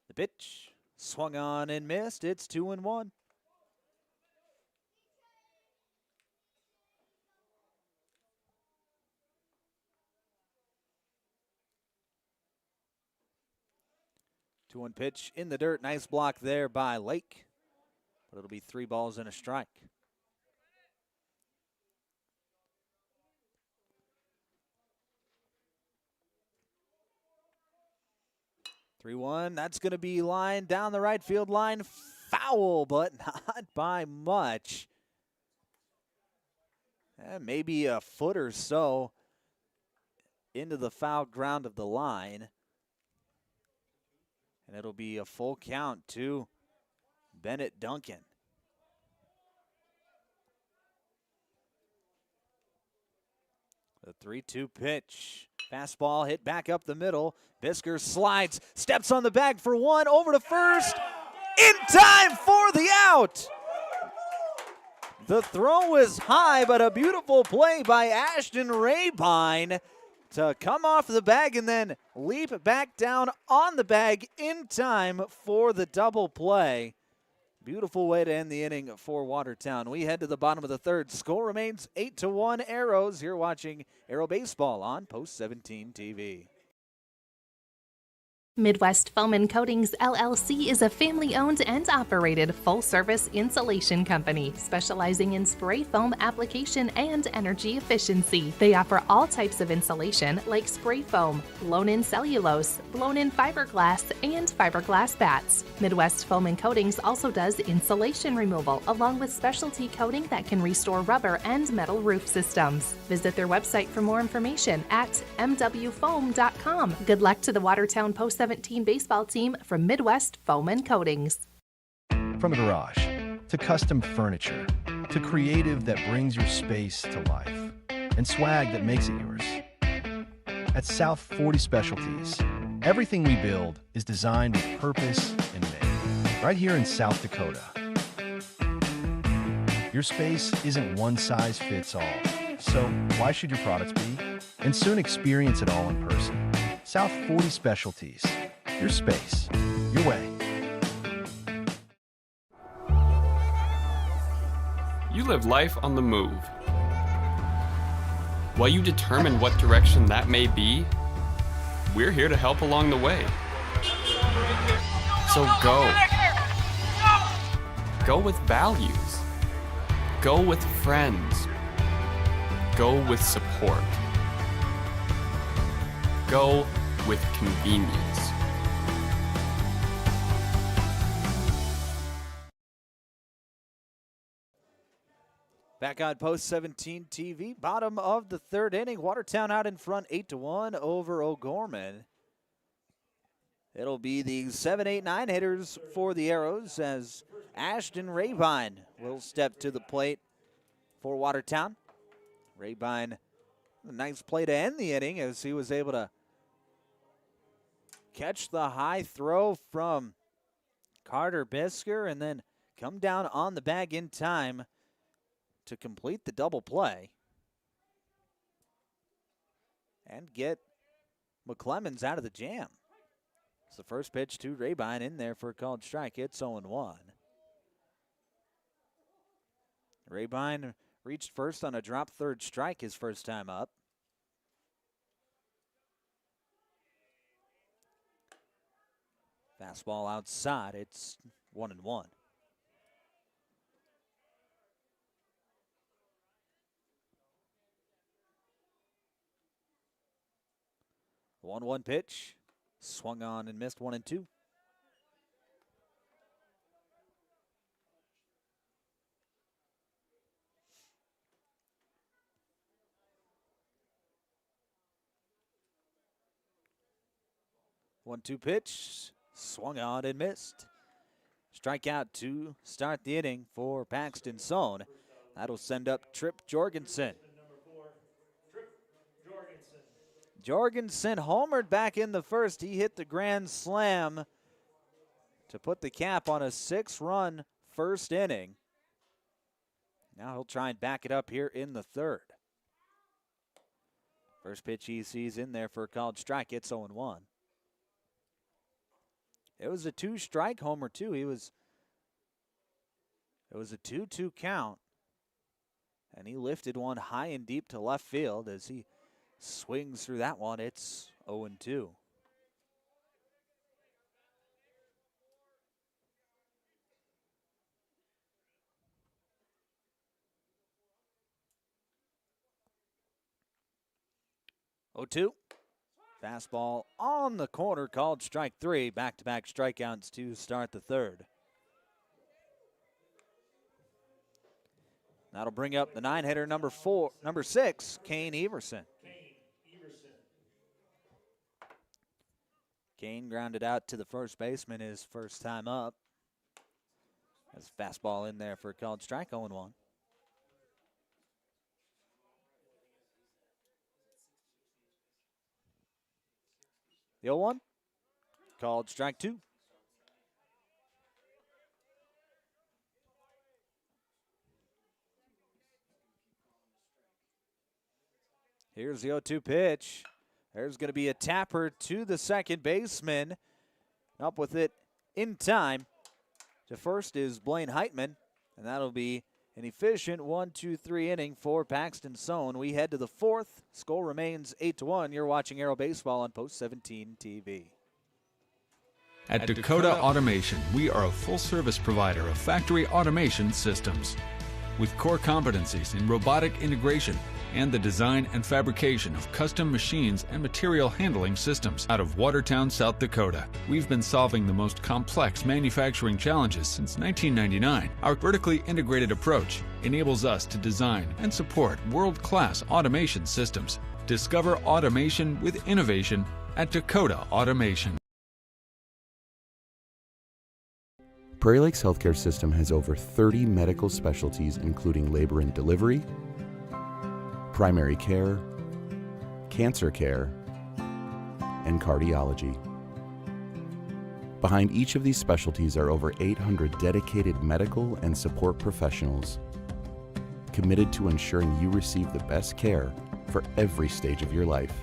The pitch swung on and missed. It's 2-1. Two-one pitch in the dirt. Nice block there by Lake. But it'll be 3 balls and a strike. Three-one. That's going to be lined down the right field line. Foul, but not by much. Maybe a foot or so into the foul ground of the line. And it'll be a full count to Bennett Duncan. The 3-2 pitch. Fastball hit back up the middle. Bisker slides, steps on the bag for one, over to first. In time for the out. The throw was high, but a beautiful play by Ashton Rabine to come off the bag and then leap back down on the bag in time for the double play. Beautiful way to end the inning for Watertown. We head to the bottom of the third. Score remains 8-1 Arrows. You're watching Arrow Baseball on Post 17 TV. Midwest Foam and Coatings LLC is a family-owned and operated full-service insulation company specializing in spray foam application and energy efficiency. They offer all types of insulation like spray foam, blown-in cellulose, blown-in fiberglass, and fiberglass bats. Midwest Foam and Coatings also does insulation removal along with specialty coating that can restore rubber and metal roof systems. Visit their website for more information at mwfoam.com. Good luck to the Watertown Post 17 baseball team from Midwest Foam and Coatings. From the garage to custom furniture to creative that brings your space to life and swag that makes it yours. At South 40 Specialties, everything we build is designed with purpose and made right here in South Dakota. Your space isn't one size fits all, so why should your products be? And soon experience it all in person. South 40 Specialties. Your space, your way. You live life on the move. While you determine what direction that may be, we're here to help along the way. So go. Go with values. Go with friends. Go with support. Go with convenience. Back on Post 17 TV, bottom of the third inning. Watertown out in front, 8-1 over O'Gorman. It'll be the 7, 8, 9 hitters for the Arrows as Ashton Rabine will step to the plate for Watertown. Rabine, a nice play to end the inning as he was able to catch the high throw from Carter Bisker and then come down on the bag in time to complete the double play and get McClemens out of the jam. It's the first pitch to Rabine in there for a called strike. It's 0-1. Rabine reached first on a drop third strike his first time up. Fastball outside. It's 1-1. 1-1 pitch. Swung on and missed, 1-2. One-two pitch, swung on and missed. Strikeout to start the inning for Paxton Sohn. That'll send up Trip Jorgensen. Jorgensen homered back in the first. He hit the grand slam to put the cap on a 6-run first inning. Now he'll try and back it up here in the third. First pitch he sees in there for a called strike. It's 0-1. It was a 2-strike homer, too. It was a 2-2 count. And he lifted one high and deep to left field as he swings through that one. It's 0-2. Fastball on the corner, called strike 3. Back-to-back strikeouts to start the third. That'll bring up the 9-hitter, number 6, Kane Everson. Kane grounded out to the first baseman his first time up. That's fastball in there for a called strike, 0-1. The 0-1, called strike 2. Here's the 0-2 pitch. There's going to be a tapper to the second baseman. Up with it in time. To first is Blaine Heitman, and that'll be an efficient 1-2-3 inning for Paxton Sohn. We head to the fourth. Score remains 8-1. You're watching Aero Baseball on Post 17 TV. At Dakota Automation, we are a full-service provider of factory automation systems. With core competencies in robotic integration and the design and fabrication of custom machines and material handling systems out of Watertown, South Dakota. We've been solving the most complex manufacturing challenges since 1999. Our vertically integrated approach enables us to design and support world-class automation systems. Discover automation with innovation at Dakota Automation. Prairie Lakes Healthcare System has over 30 medical specialties, including labor and delivery, primary care, cancer care, and cardiology. Behind each of these specialties are over 800 dedicated medical and support professionals, committed to ensuring you receive the best care for every stage of your life.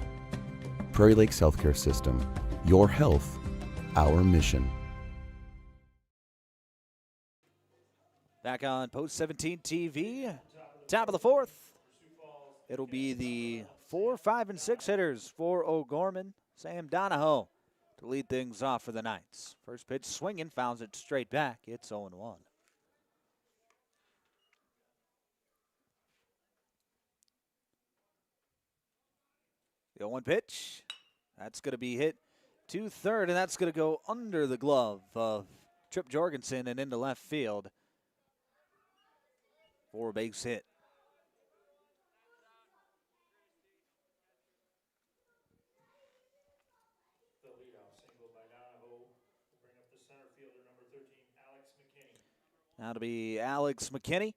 Prairie Lakes Healthcare System, your health, our mission. Back on Post 17 TV, top of the fourth. It'll be the 4, 5, and 6 hitters for O'Gorman. Sam Donahoe to lead things off for the Knights. First pitch swinging, fouls it straight back. It's 0-1. The 0-1 pitch. That's going to be hit to third, and that's going to go under the glove of Trip Jorgensen and into left field. For a base hit. The leadoff single by Donahoe will bring up the center fielder, number 13, Alex McKinney. Now to be Alex McKinney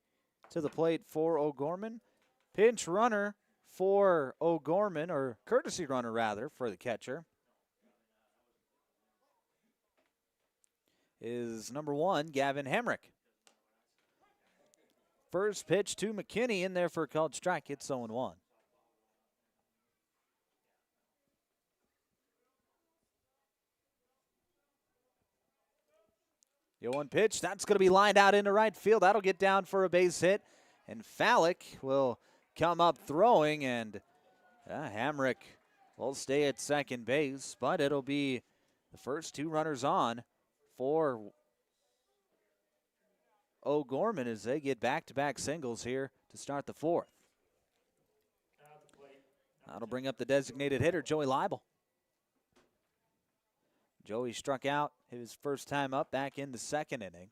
to the plate for O'Gorman. Pinch runner for O'Gorman, or courtesy runner rather, for the catcher, is number 1, Gavin Hemrick. First pitch to McKinney in there for a called strike. It's 0-1. The 0-1 pitch, that's going to be lined out into right field. That'll get down for a base hit. And Fallick will come up throwing, and Hamrick will stay at second base. But it'll be the first 2 runners on for O'Gorman as they get back-to-back singles here to start the fourth. That'll bring up the designated hitter, Joey Leibel. Joey struck out his first time up back in the second inning.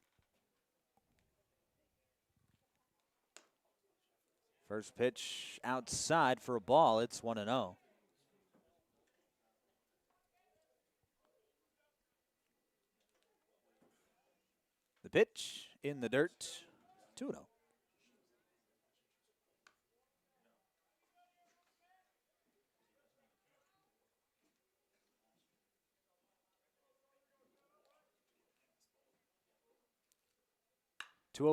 First pitch outside for a ball. It's 1-0. The pitch in the dirt, 2-0.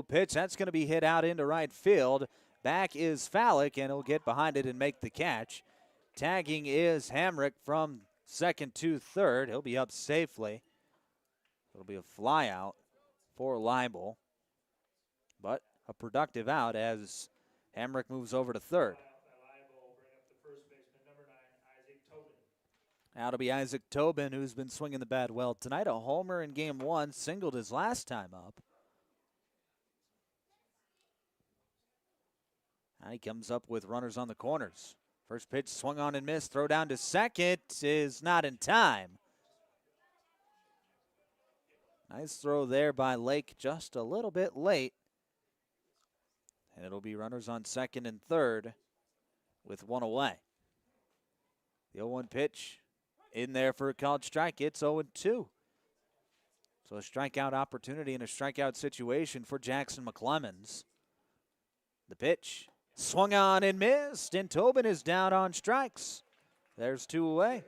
Pitch, that's going to be hit out into right field. Back is Fallick, and he'll get behind it and make the catch. Tagging is Hamrick from second to third. He'll be up safely. It'll be a fly out for Leibel, but a productive out as Hamrick moves over to third. Now it'll be Isaac Tobin, who's been swinging the bat well tonight. A homer in game one, singled his last time up. Now he comes up with runners on the corners. First pitch swung on and missed. Throw down to second is not in time. Nice throw there by Lake, just a little bit late. And it'll be runners on second and third with one away. The 0-1 pitch in there for a called strike. It's 0-2. So a strikeout opportunity and a strikeout situation for Jackson McClemens. The pitch swung on and missed, and Tobin is down on strikes. There's two away.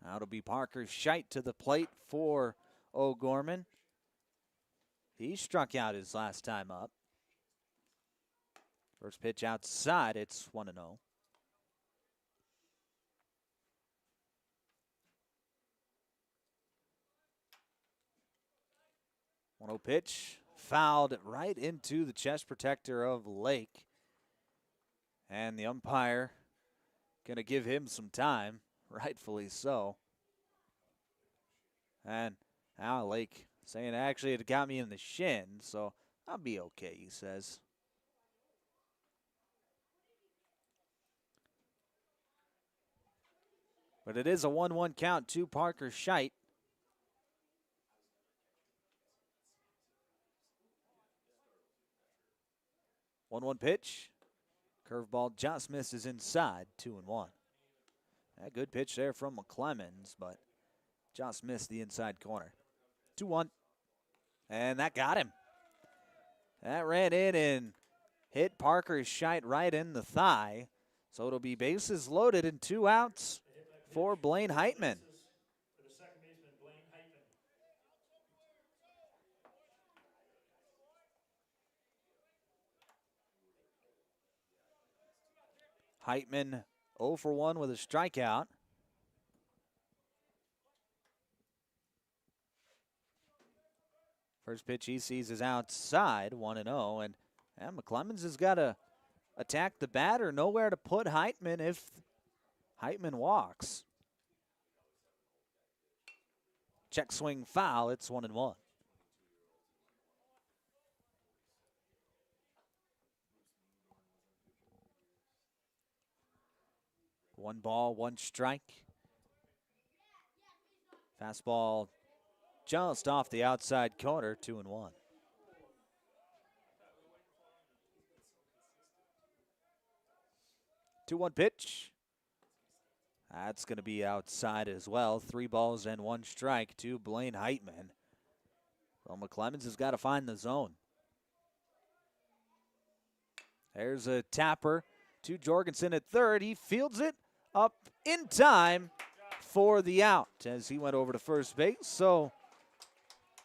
Now it'll be Parker Scheidt to the plate for O'Gorman. He struck out his last time up. First pitch outside, it's 1-0. 1-0 pitch, fouled right into the chest protector of Lake. And the umpire going to give him some time, rightfully so. And now Lake saying, actually, it got me in the shin, so I'll be okay, he says. But it is a 1-1 count to Parker Scheidt. 1-1 pitch. Curveball just misses inside, 2-1. A good pitch there from McClemens, but just missed the inside corner. 2-1. And that got him. That ran in and hit Parker Scheidt right in the thigh. So it'll be bases loaded and 2 outs for Blaine Heitman. Heitman 0 for 1 with a strikeout. First pitch he sees is outside, 1-0, and McClemens has got to attack the batter. Nowhere to put Heitman if Heitman walks. Check swing foul, it's 1-1. One ball, one strike. Fastball just off the outside corner, 2-1. Two-one pitch. That's going to be outside as well. 3 balls and 1 strike to Blaine Heitman. Well, McClemens has got to find the zone. There's a tapper to Jorgensen at third. He fields it up in time for the out as he went over to first base. So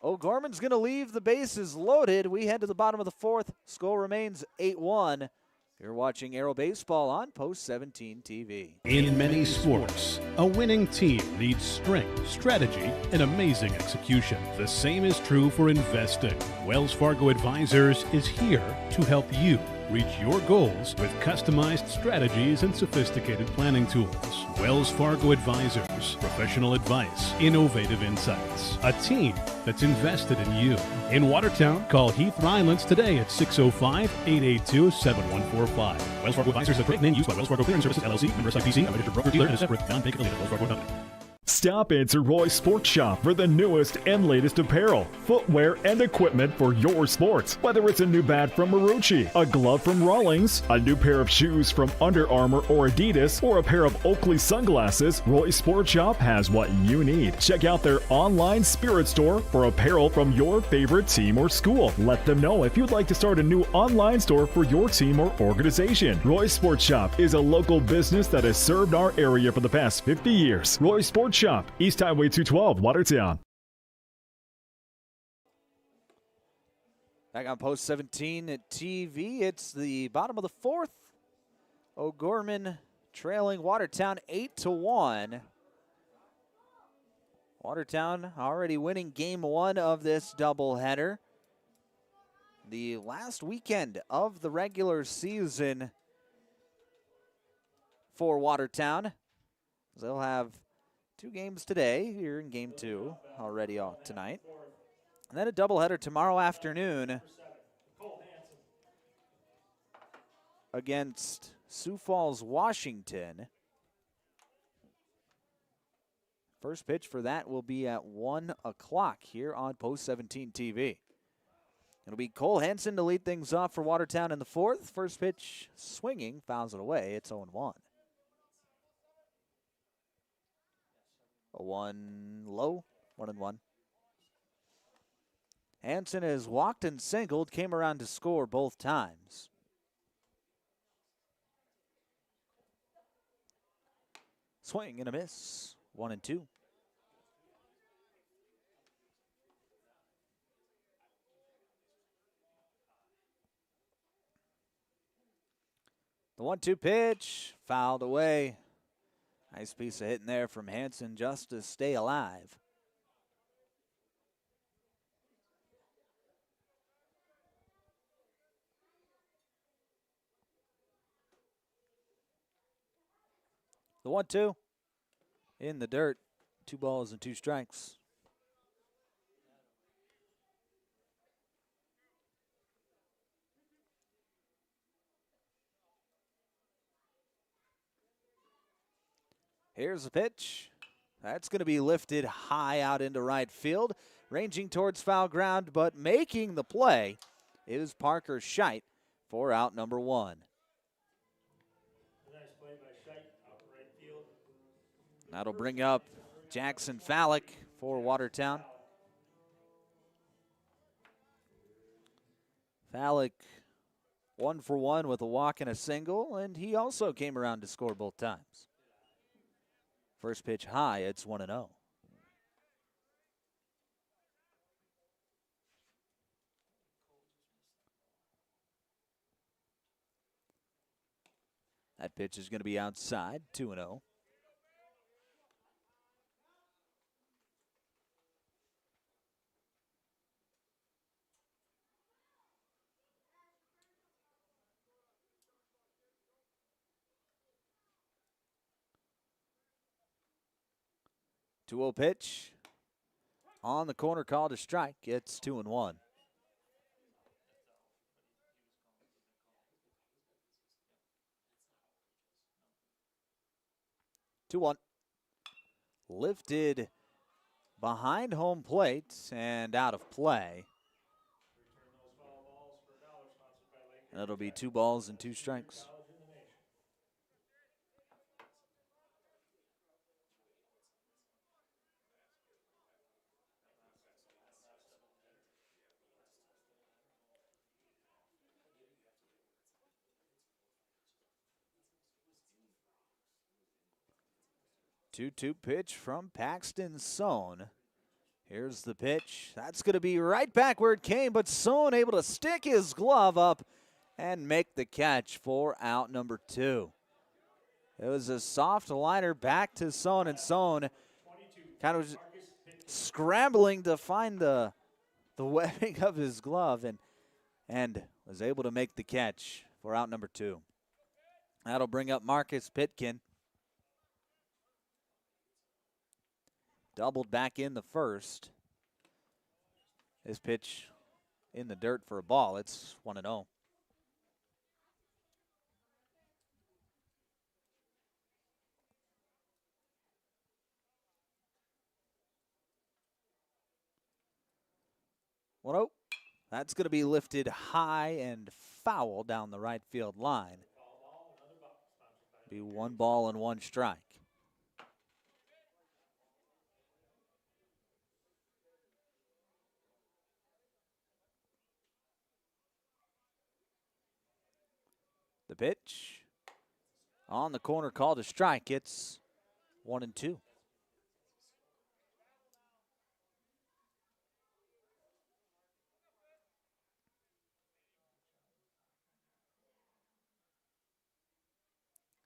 O'Gorman's going to leave the bases loaded. We head to the bottom of the 4th. Score remains 8-1. You're watching Aero Baseball on Post 17 TV. In many sports, a winning team needs strength, strategy, and amazing execution. The same is true for investing. Wells Fargo Advisors is here to help you reach your goals with customized strategies and sophisticated planning tools. Wells Fargo Advisors advisors, professional advice, innovative insights. A team that's invested in you. In Watertown, call Heath Rylands today at 605-882-7145. Wells Fargo Advisors is a trade name used by Wells Fargo Clearing Services, LLC, member SIPC, a registered broker-dealer, and a separate non-bank affiliate of Wells Fargo Company. Stop into Roy's Sports Shop for the newest and latest apparel, footwear, and equipment for your sports. Whether it's a new bat from Marucci, a glove from Rawlings, a new pair of shoes from Under Armour or Adidas, or a pair of Oakley sunglasses, Roy's Sports Shop has what you need. Check out their online spirit store for apparel from your favorite team or school. Let them know if you'd like to start a new online store for your team or organization. Roy's Sports Shop is a local business that has served our area for the past 50 years. Roy's Sports Shop, East Highway 212, Watertown. Back on Post 17 at TV, it's the bottom of the fourth. O'Gorman trailing Watertown 8-1. Watertown already winning game one of this doubleheader. The last weekend of the regular season for Watertown. They'll have 2 games today here in game 2 already tonight. And then a doubleheader tomorrow afternoon against Sioux Falls, Washington. First pitch for that will be at 1 o'clock here on Post 17 TV. It'll be Cole Hansen to lead things off for Watertown in the fourth. First pitch swinging, fouls it away. It's 0-1. A 1 low, 1-1. Hansen has walked and singled, came around to score both times. Swing and a miss, 1-2. The 1-2 pitch, fouled away. Nice piece of hitting there from Hansen just to stay alive. The 1-2 in the dirt. 2 balls and 2 strikes. Here's the pitch. That's going to be lifted high out into right field, ranging towards foul ground, but making the play is Parker Scheidt for out number 1. Nice play by Scheidt out right field. That'll bring up Jackson Fallick for Watertown. Fallick 1 for 1 with a walk and a single, and he also came around to score both times. First pitch high, it's 1-0. That pitch is going to be outside, 2-0. Two-0 pitch on the corner, called a strike. It's 2-1. Lifted behind home plate and out of play. And it'll be 2 balls and 2 strikes. Two-two pitch from Paxton Sohn. Here's the pitch. That's going to be right back where it came, but Sohn able to stick his glove up and make the catch for out number 2. It was a soft liner back to Sohn, and Sohn kind of scrambling to find the webbing of his glove and was able to make the catch for out number 2. That'll bring up Marcus Pitkin. doubled back in the first. This pitch in the dirt for a ball. It's 1-0. Well, that's going to be lifted high and foul down the right field line. Be 1-1 strike. The pitch on the corner, called a strike. It's 1-2.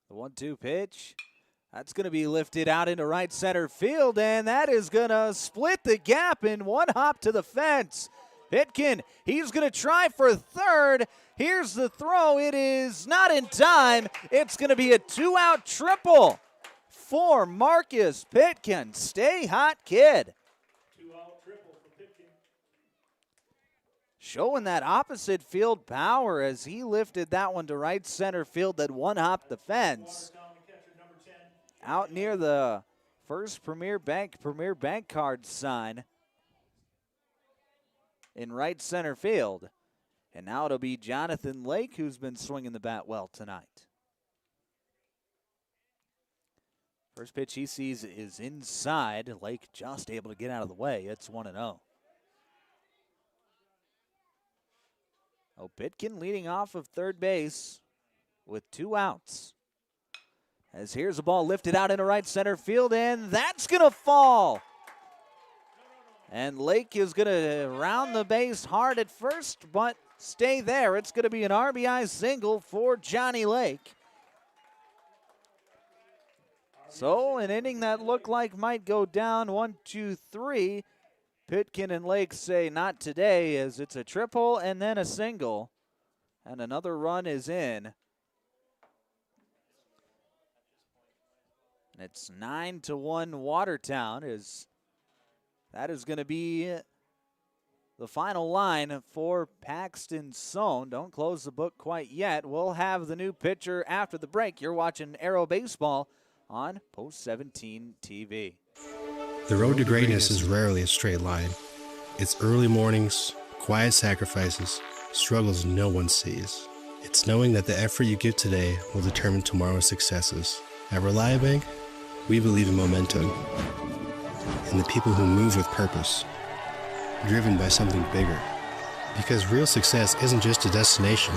The 1-2 pitch. That's going to be lifted out into right center field, and that is going to split the gap in one hop to the fence. Pitkin, he's going to try for third. Here's the throw. It is not in time. It's going to be a 2-out triple for Marcus Pitkin. Stay hot, kid. 2-out triple for Pitkin. Showing that opposite field power as he lifted that one to right center field that one hop the fence. Out near the first Premier Bank card sign in right center field. And now it'll be Jonathan Lake who's been swinging the bat well tonight. First pitch he sees is inside. Lake just able to get out of the way. It's 1-0. Oh, Pitkin leading off of third base with 2 outs. As here's a ball lifted out into right center field, and that's going to fall. And Lake is going to round the base hard at first, but stay there. It's going to be an RBI single for Johnny Lake. So an inning that looked like might go down 1, 2, 3. Pitkin and Lake say not today, as it's a triple and then a single. And another run is in. And it's 9-1 Watertown. That is going to be the final line for Paxton Sohn. Don't close the book quite yet. We'll have the new pitcher after the break. You're watching Aero Baseball on Post 17 TV. The road to greatness is rarely a straight line. It's early mornings, quiet sacrifices, struggles no one sees. It's knowing that the effort you give today will determine tomorrow's successes. At Reliabank, we believe in momentum, in the people who move with purpose, driven by something bigger. Because real success isn't just a destination,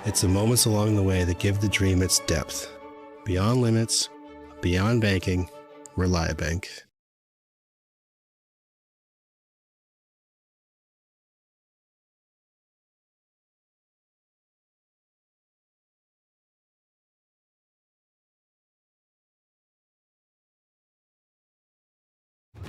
it's the moments along the way that give the dream its depth. Beyond limits, beyond banking, Reliabank.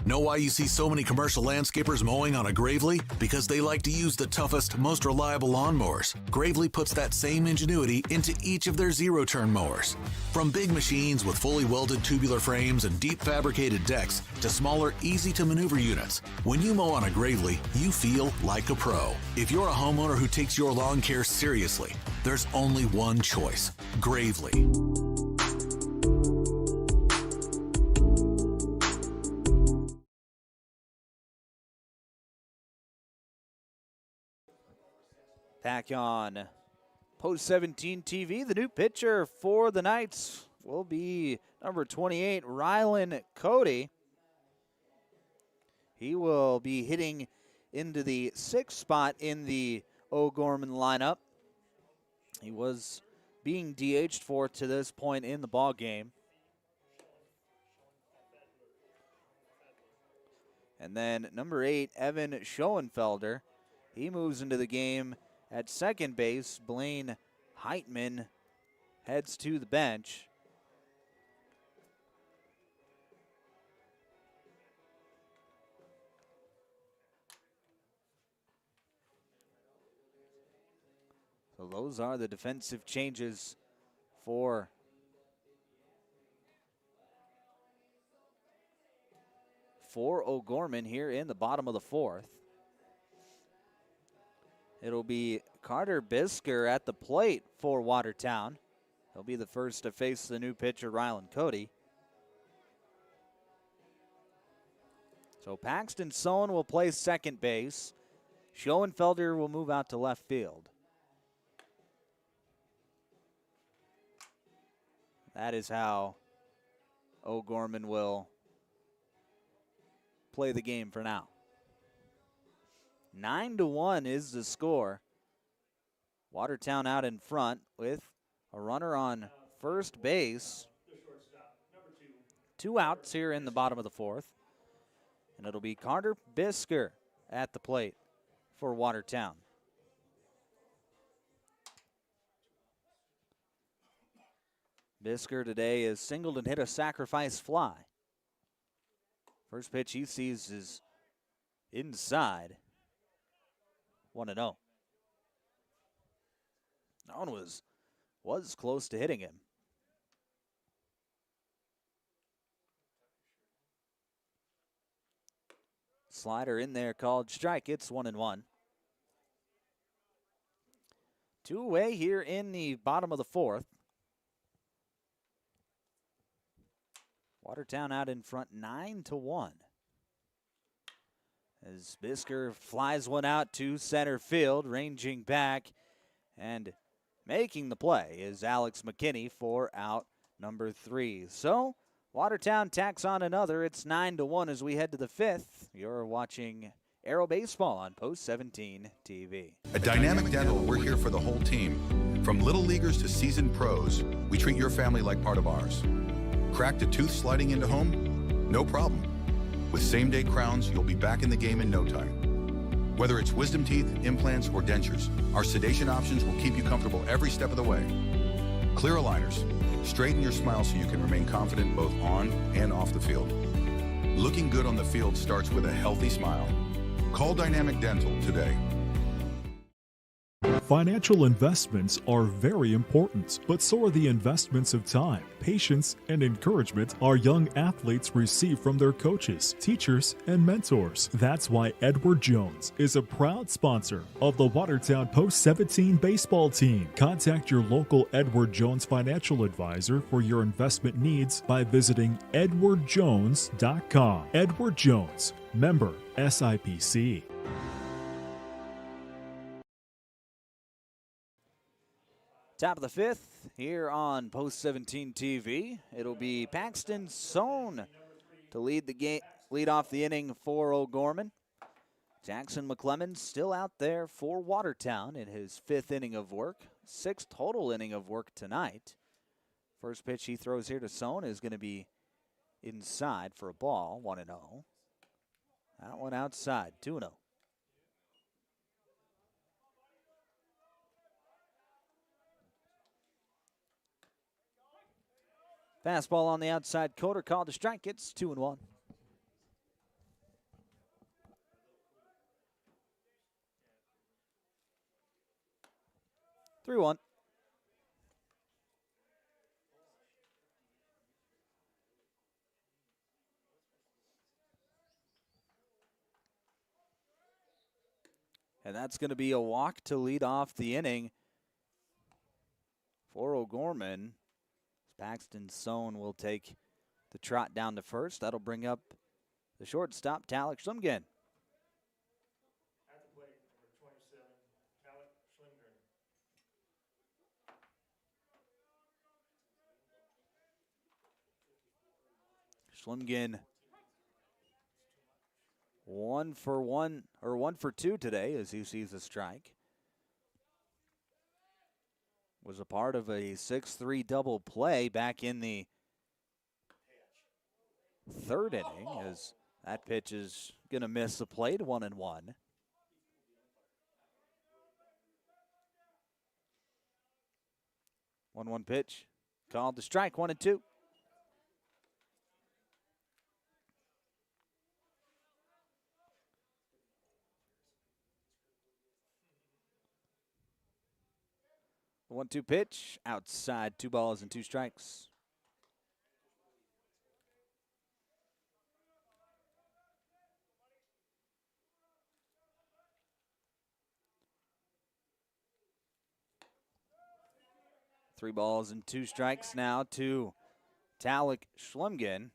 Know why you see so many commercial landscapers mowing on a Gravely? Because they like to use the toughest, most reliable lawnmowers. Gravely puts that same ingenuity into each of their zero-turn mowers. From big machines with fully welded tubular frames and deep fabricated decks to smaller, easy-to-maneuver units, when you mow on a Gravely, you feel like a pro. If you're a homeowner who takes your lawn care seriously, there's only one choice: Gravely. Back on Post 17 TV, the new pitcher for the Knights will be number 28, Rylan Cody. He will be hitting into the 6th spot in the O'Gorman lineup. He was being DH'd for to this point in the ball game. And then number 8, Evan Schoenfelder. He moves into the game at second base. Blaine Heitman heads to the bench. So those are the defensive changes for for O'Gorman here in the bottom of the fourth. It'll be Carter Bisker at the plate for Watertown. He'll be the first to face the new pitcher, Rylan Cody. So Paxton Sohn will play second base. Schoenfelder will move out to left field. That is how O'Gorman will play the game for now. 9-1 is the score. Watertown out in front with a runner on first base. 2 outs here in the bottom of the fourth. And it'll be Carter Bisker at the plate for Watertown. Bisker today is singled and hit a sacrifice fly. First pitch he sees is inside. 1-0. That one was close to hitting him. Slider in there called strike. It's 1-1. 2 away here in the bottom of the fourth. Watertown out in front 9-1. As Bisker flies one out to center field, ranging back and making the play is Alex McKinney for out number 3. So Watertown tacks on another. It's 9-1 as we head to the fifth. You're watching Aero Baseball on Post 17 TV. At Dynamic Dental, we're here for the whole team. From little leaguers to seasoned pros, we treat your family like part of ours. Cracked a tooth sliding into home? No problem. With same-day crowns, you'll be back in the game in no time. Whether it's wisdom teeth, implants, or dentures, our sedation options will keep you comfortable every step of the way. Clear aligners. Straighten your smile so you can remain confident both on and off the field. Looking good on the field starts with a healthy smile. Call Dynamic Dental today. Financial investments are very important, but so are the investments of time, patience, and encouragement our young athletes receive from their coaches, teachers, and mentors. That's why Edward Jones is a proud sponsor of the Watertown Post 17 baseball team. Contact your local Edward Jones financial advisor for your investment needs by visiting edwardjones.com. Edward Jones, member SIPC. Top of the fifth here on Post 17 TV. It'll be Paxton Sohn to lead the game, lead off the inning for O'Gorman. Jackson McClemmon still out there for Watertown in his 5th inning of work, 6th total inning of work tonight. First pitch he throws here to Sohn is going to be inside for a ball, 1-0. That one outside, 2-0. Fastball on the outside corner, called to strike. It's 2-1. Three one. And that's going to be a walk to lead off the inning for O'Gorman. Paxton Sohn will take the trot down to first. That'll bring up the shortstop, Talek Schlimgren. At the plate, number 27, Talek Schlimgren Schlimgren. 1 for 2 today as he sees a strike. Was a part of a 6-3 double play back in the 3rd inning as that pitch is going to miss the plate, 1-1. 1-1 pitch called to strike, 1-2. The 1-2 pitch, outside, 2 balls and 2 strikes. 3 balls and 2 strikes now to Talik Schlemgen.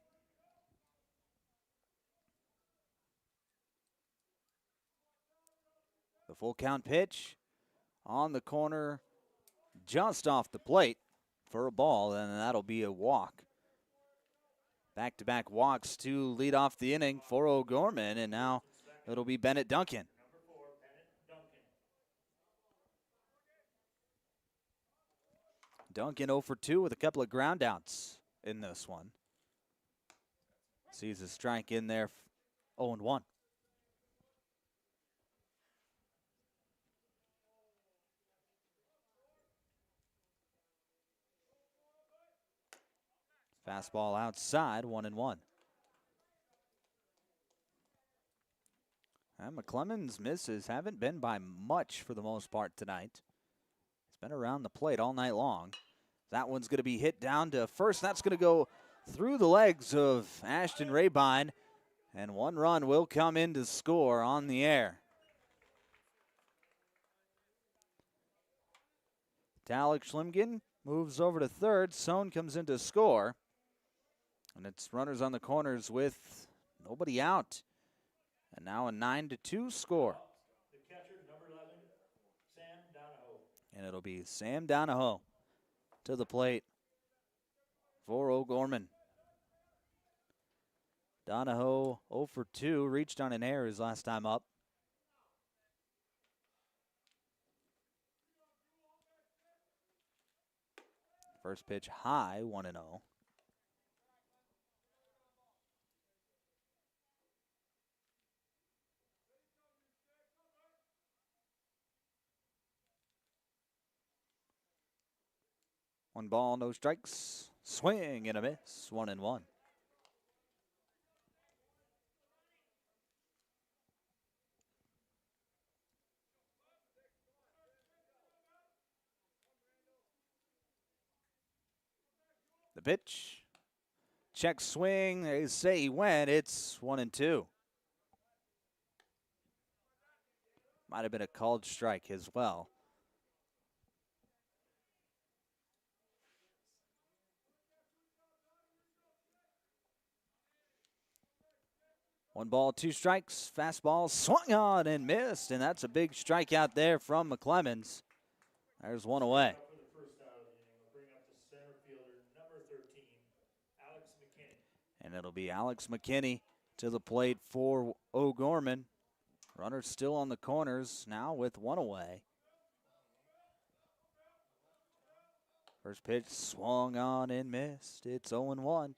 The full count pitch on the corner, just off the plate for a ball, and that'll be a walk. Back-to-back walks to lead off the inning for O'Gorman, and now it'll be Bennett Duncan. Duncan 0 for 2 with a couple of ground outs in this one. Sees a strike in there, 0-1. Fastball outside, 1-1. And McClemens' misses haven't been by much for the most part tonight. It's been around the plate all night long. That one's going to be hit down to first. That's going to go through the legs of Ashton Rabine, and 1 run will come in to score on the air. Talik Schlemgen moves over to third. Sohn comes in to score. And it's runners on the corners with nobody out. And now a 9-2 score. The catcher, number 11, Sam Donahoe. And it'll be Sam Donahoe to the plate for O'Gorman. Donahoe 0 for 2, reached on an error his last time up. First pitch high, 1-0. One ball, no strikes. Swing and a miss, 1-1. The pitch. Check swing. They say he went. It's 1-2. Might have been a called strike as well. One ball, 2 strikes. Fastball swung on and missed, and that's a big strikeout there from McClemens. There's one away. And it'll be Alex McKinney to the plate for O'Gorman. Runners still on the corners now with 1 away. First pitch swung on and missed. It's 0-1.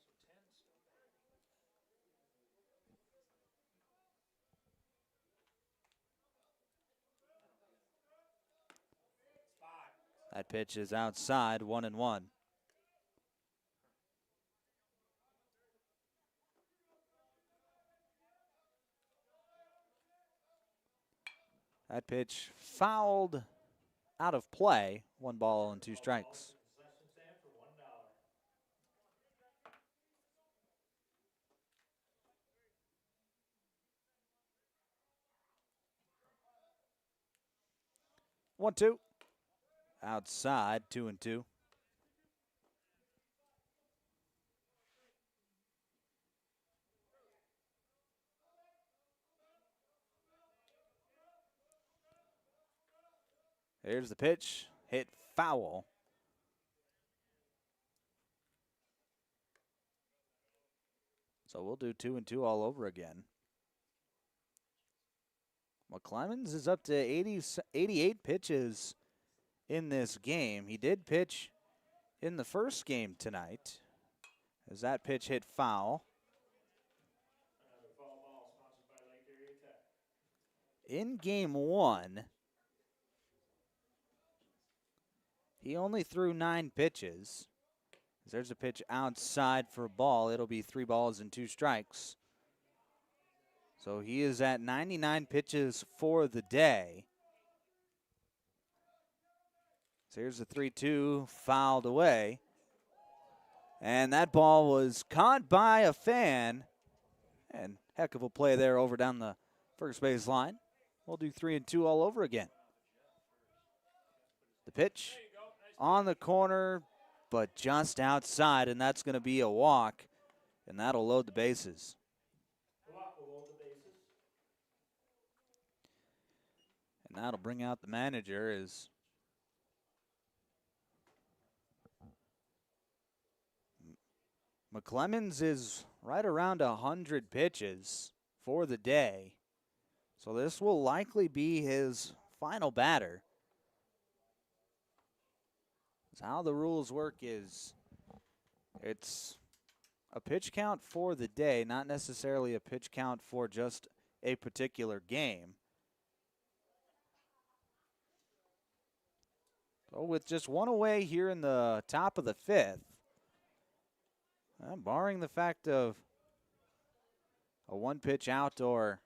That pitch is outside, 1-1. That pitch fouled out of play. 1 ball and 2 strikes. One, 2. Outside, 2-2. Here's the pitch, hit foul. So we'll do 2-2 all over again. McClemens is up to 88 pitches in this game. He did pitch in the first game tonight as that pitch hit foul. In game 1, he only threw 9 pitches. There's a pitch outside for a ball. It'll be 3 balls and 2 strikes. So he is at 99 pitches for the day. So here's the 3-2, fouled away. And that ball was caught by a fan. And heck of a play there over down the first base line. We'll do 3-2 all over again. The pitch on the corner, but just outside, and that's going to be a walk, and that'll load the bases. And that'll bring out the manager as McClemens is right around 100 pitches for the day. So this will likely be his final batter. How the rules work is it's a pitch count for the day, not necessarily a pitch count for just a particular game. So with just one away here in the top of the fifth, barring the fact of a one-pitch out or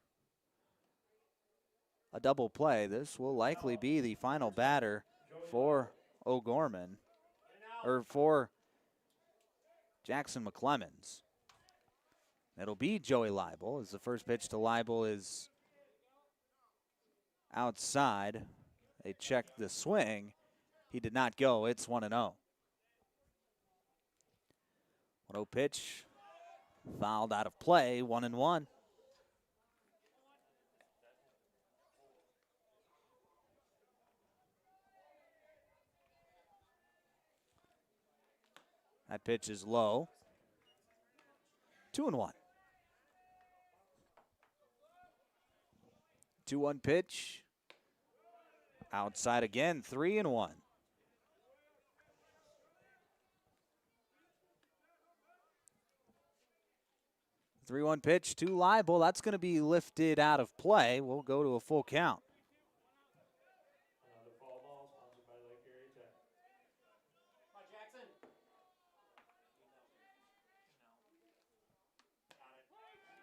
a double play, this will likely be the final batter for O'Gorman, or for Jackson McClemens. It'll be Joey Leibel, as the first pitch to Leibel is outside. They checked the swing. He did not go. It's 1-0. 1-0 pitch, fouled out of play, 1-1. That pitch is low. 2-1. 2-1 pitch. Outside again, 3-1. 3-1 pitch to Leibel. That's going to be lifted out of play. We'll go to a full count.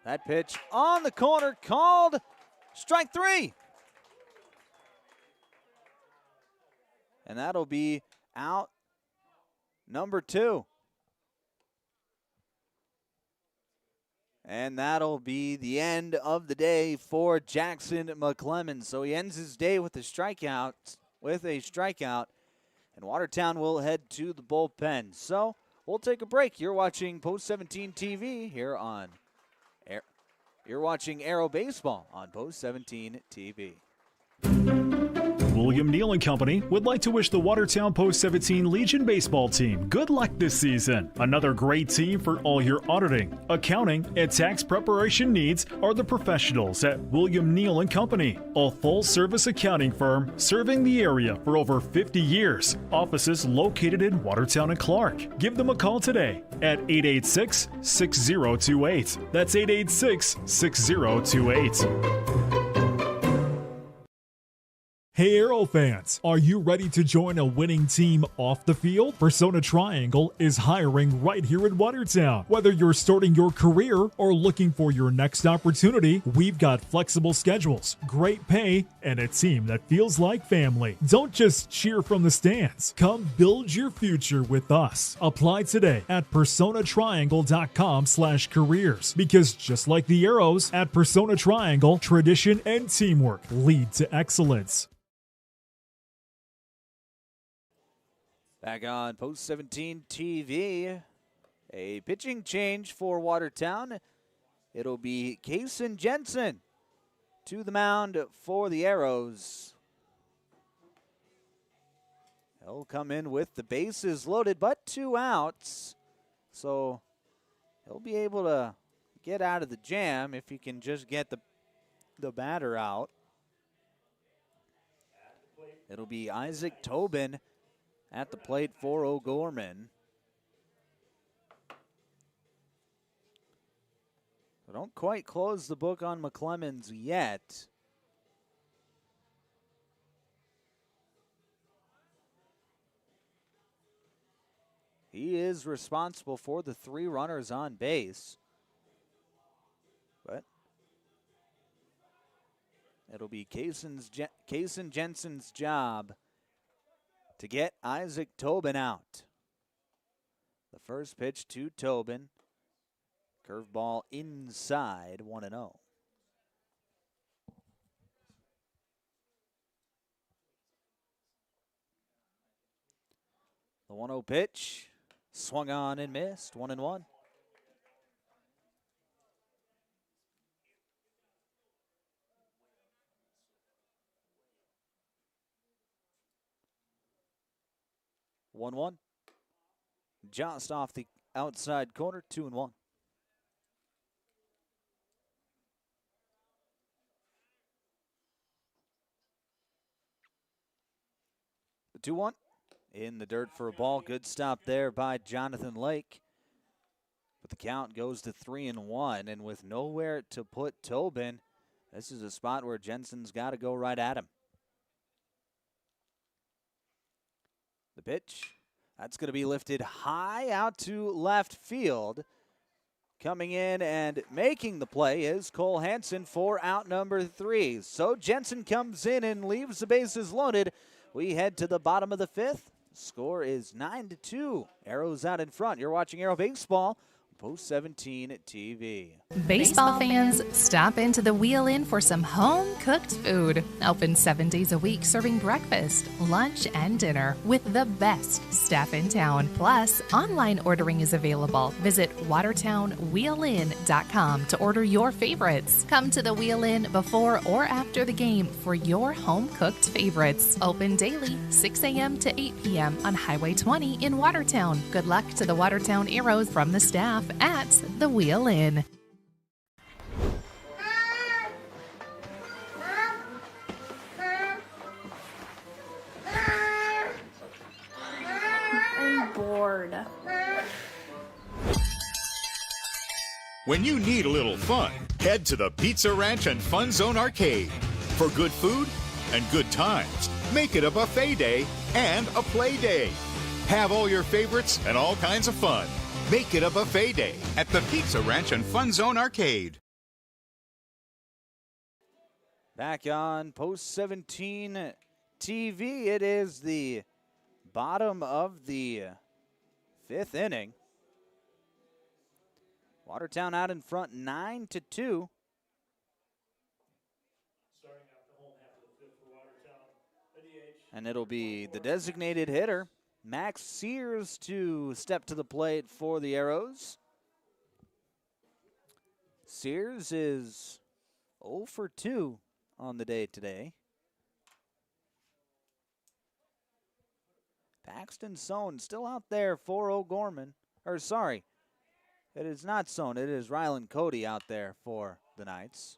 That pitch on the corner, called strike 3. And that'll be out number 2. And that'll be the end of the day for Jackson McClemens. So he ends his day with a strikeout, and Watertown will head to the bullpen. So we'll take a break. You're watching Post 17 TV here on You're watching Aero Baseball on Post 17 TV. William Neal & Company would like to wish the Watertown Post 17 Legion baseball team good luck this season. Another great team for all your auditing, accounting, and tax preparation needs are the professionals at William Neal & Company, a full-service accounting firm serving the area for over 50 years. Offices located in Watertown and Clark. Give them a call today at 886-6028. That's 886-6028. Hey Aero fans, are you ready to join a winning team off the field? Persona Triangle is hiring right here in Watertown. Whether you're starting your career or looking for your next opportunity, we've got flexible schedules, great pay, and a team that feels like family. Don't just cheer from the stands. Come build your future with us. Apply today at personatriangle.com/careers, because just like the Aeros, at Persona Triangle, tradition and teamwork lead to excellence. Back on Post 17 TV, a pitching change for Watertown. It'll be Kaysen Jensen to the mound for the Aeros. He'll come in with the bases loaded, but 2 outs. So he'll be able to get out of the jam if he can just get the batter out. It'll be Isaac Tobin at the plate for O'Gorman. So don't quite close the book on McClemens yet. He is responsible for the 3 runners on base. But it'll be Kaysen Jensen's job to get Isaac Tobin out. The first pitch to Tobin. Curveball inside, 1-0. The 1-0 pitch. Swung on and missed. 1-1. Just off the outside corner, 2-1. The 2-1 in the dirt for a ball. Good stop there by Jonathan Lake. But the count goes to 3-1, and with nowhere to put Tobin, this is a spot where Jensen's got to go right at him. The pitch, that's going to be lifted high out to left field. Coming in and making the play is Cole Hansen for out number 3. So Jensen comes in and leaves the bases loaded. We head to the bottom of the 5th. Score is 9-2. Arrows out in front. You're watching Arrow Baseball, Post 17 TV. Baseball fans, stop into the Wheel Inn for some home-cooked food. Open 7 days a week, serving breakfast, lunch, and dinner with the best staff in town. Plus, online ordering is available. Visit watertownwheelin.com to order your favorites. Come to the Wheel Inn before or after the game for your home-cooked favorites. Open daily, 6 a.m. to 8 p.m. on Highway 20 in Watertown. Good luck to the Watertown Arrows from the staff at the Wheel Inn. I'm bored. When you need a little fun, head to the Pizza Ranch and Fun Zone Arcade. For good food and good times, make it a buffet day and a play day. Have all your favorites and all kinds of fun. Make it a buffet day at the Pizza Ranch and Fun Zone Arcade. Back on Post 17 TV, it is the bottom of the 5th inning. Watertown out in front 9-2. And it'll be the designated hitter, Max Sears, to step to the plate for the Arrows. Sears is 0 for 2 on the day today. Paxton Sohn still out there for O'Gorman. Or sorry, it is not Sohn. It is Rylan Cody out there for the Knights.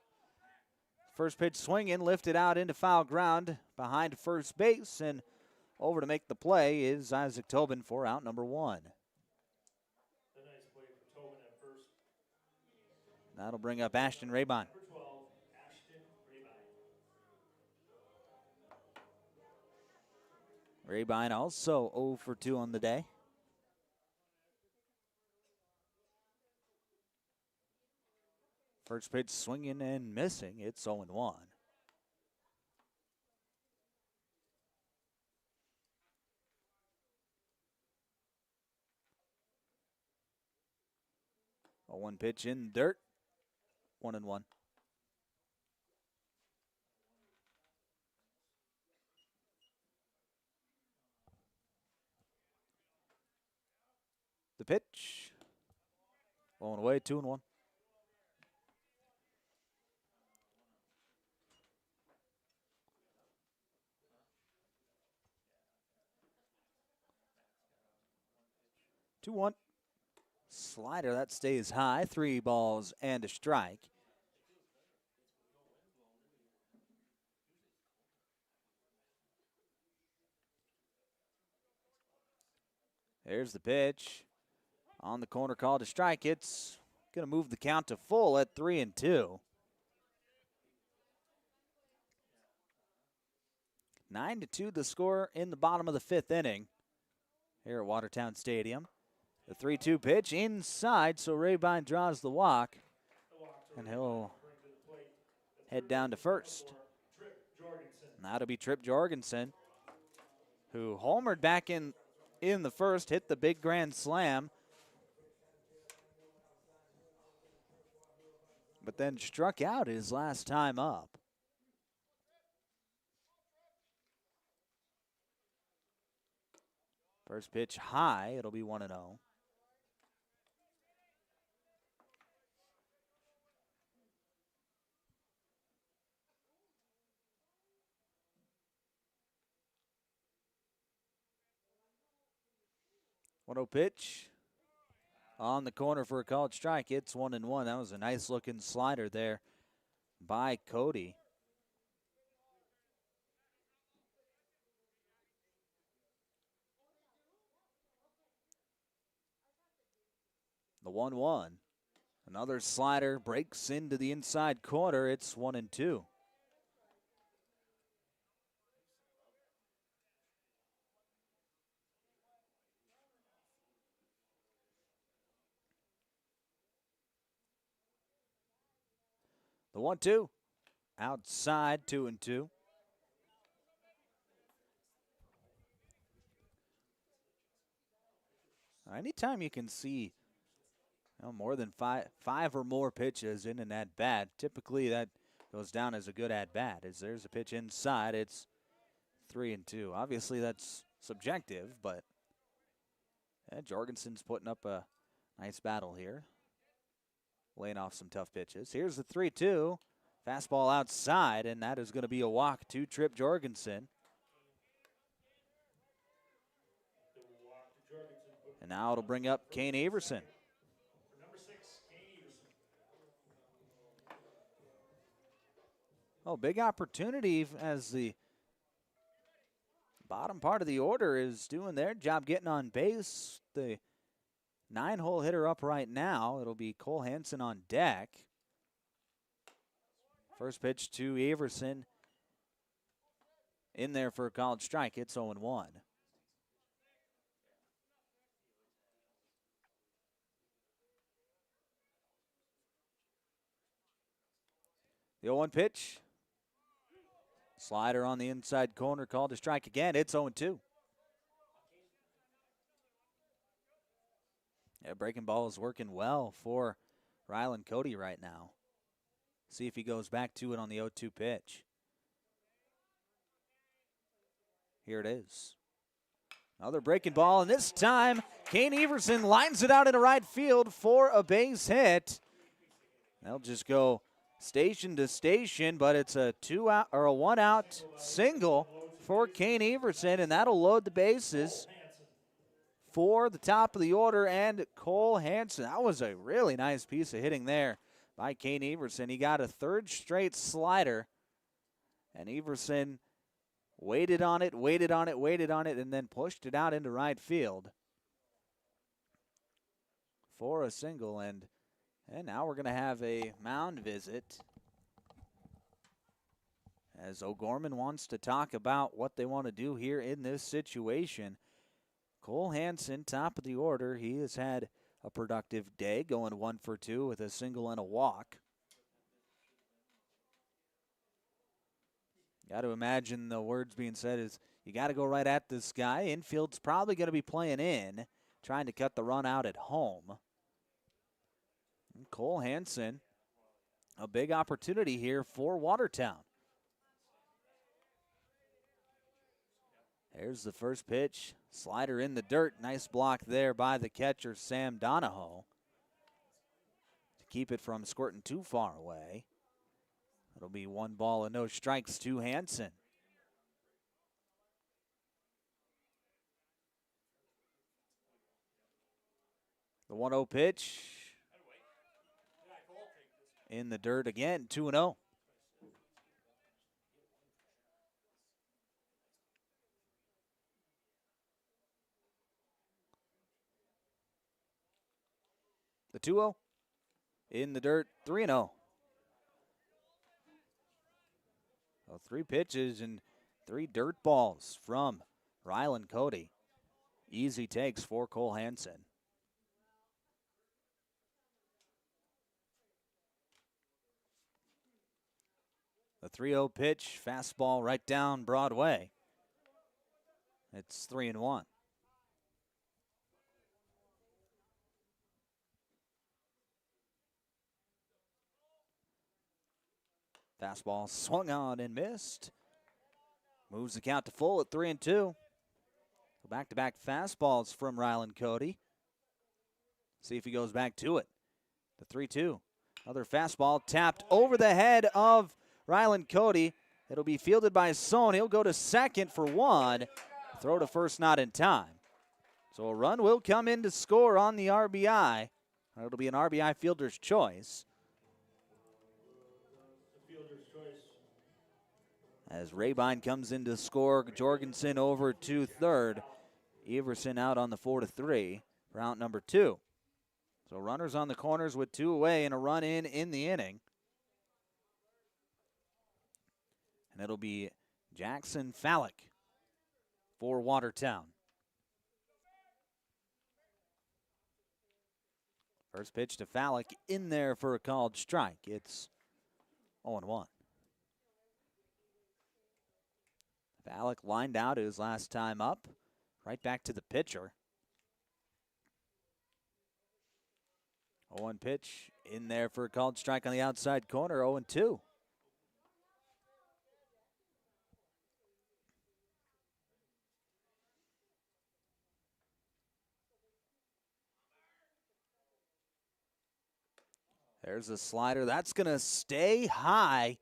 First pitch swinging, lifted out into foul ground behind first base, and over to make the play is Isaac Tobin for out number 1. That'll bring up Ashton Raybon. Raybon also 0 for 2 on the day. First pitch swinging and missing. It's 0-1. A 1 pitch in dirt. 1-1. The pitch. Blowing away, 2-1. Two-one. Slider, that stays high. 3 balls and a strike. There's the pitch. On the corner call to strike. It's going to move the count to full at 3-2. 9-2 the score in the bottom of the 5th inning here at Watertown Stadium. The 3-2 pitch inside, so Raybine draws the walk, and he'll head down to first. And that'll be Trip Jorgensen, who homered back in the first, hit the big grand slam, but then struck out his last time up. First pitch high. It'll be 1-0. One-0 pitch on the corner for a called strike. It's 1-1. That was a nice looking slider there by Cody. The 1-1. Another slider breaks into the inside corner. It's 1-2. The 1-2. Outside, 2-2. Anytime you can see more than five or more pitches in an at-bat, typically that goes down as a good at-bat. As there's a pitch inside, it's 3-2. Obviously, that's subjective, but Jorgensen's putting up a nice battle here, laying off some tough pitches. Here's the 3-2. Fastball outside, and that is going to be a walk to Trip Jorgensen. And now it'll bring up Kane Everson. Oh, big opportunity as the bottom part of the order is doing their job getting on base. The 9-hole hitter up right now. It'll be Cole Hansen on deck. First pitch to Everson. In there for a called strike. It's 0-1. The 0-1 pitch. Slider on the inside corner, called to strike again. It's 0-2. Yeah, breaking ball is working well for Rylan Cody right now. See if he goes back to it on the 0-2 pitch. Here it is. Another breaking ball, and this time Kane Everson lines it out into right field for a base hit. They'll just go station to station, but it's a 2-out or a 1-out single for Kane Everson, and that'll load the bases for the top of the order and Cole Hansen. That was a really nice piece of hitting there by Kane Everson. He got a third straight slider, and Everson waited on it, and then pushed it out into right field for a single. And now we're going to have a mound visit as O'Gorman wants to talk about what they want to do here in this situation. Cole Hansen, top of the order. He has had a productive day, going 1 for 2 with a single and a walk. Got to imagine the words being said is, you got to go right at this guy. Infield's probably going to be playing in, trying to cut the run out at home. And Cole Hansen, a big opportunity here for Watertown. There's the first pitch. Slider in the dirt. Nice block there by the catcher, Sam Donahoe, to keep it from squirting too far away. It'll be 1 ball and no strikes to Hansen. The 1-0 pitch. In the dirt again, 2-0. The 2-0. In the dirt, 3-0. Well, 3 pitches and 3 dirt balls from Rylan Cody. Easy takes for Cole Hansen. The 3-0 pitch, fastball right down Broadway. It's 3-1. Fastball swung on and missed. Moves the count to full at 3-2. So back-to-back fastballs from Rylan Cody. See if he goes back to it. The 3-2. Another fastball tapped over the head of Rylan Cody. It'll be fielded by Sohn. He'll go to second for one. Throw to first not in time. So a run will come in to score on the RBI. It'll be an RBI fielder's choice. As Rabine comes in to score, Jorgensen over to third. Everson out on the 4-3 for out number 2. So runners on the corners with 2 away and a run in the inning. And it'll be Jackson Fallick for Watertown. First pitch to Fallick in there for a called strike. It's 0-1. Fallick lined out his last time up. Right back to the pitcher. 0-1 pitch in there for a called strike on the outside corner. 0-2. There's a slider. That's going to stay high.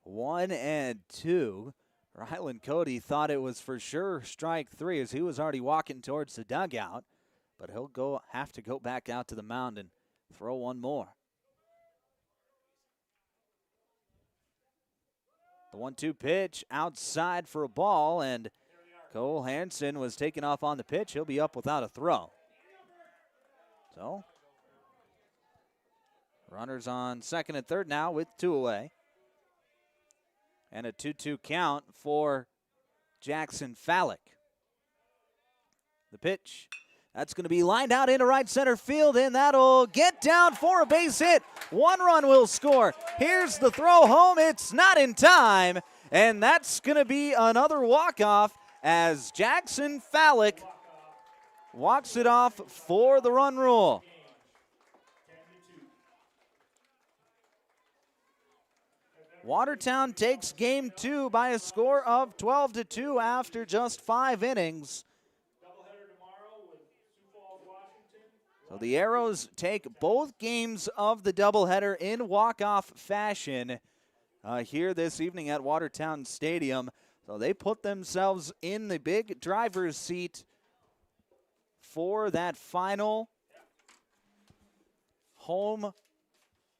1-2. Rylan Cody thought it was for sure strike 3 as he was already walking towards the dugout. But he'll have to go back out to the mound and throw one more. The 1-2 pitch outside for a ball, and Cole Hansen was taken off on the pitch. He'll be up without a throw. So, runners on second and third now with 2 away. And a 2-2 count for Jackson Fallick. The pitch. That's going to be lined out into right center field, and that'll get down for a base hit. 1 run will score. Here's the throw home. It's not in time, and that's going to be another walk-off as Jackson Fallick walks it off for the run rule. Watertown takes game 2 by a score of 12-2 after just 5 innings. So the Arrows take both games of the doubleheader in walk-off fashion here this evening at Watertown Stadium. So they put themselves in the big driver's seat for that final home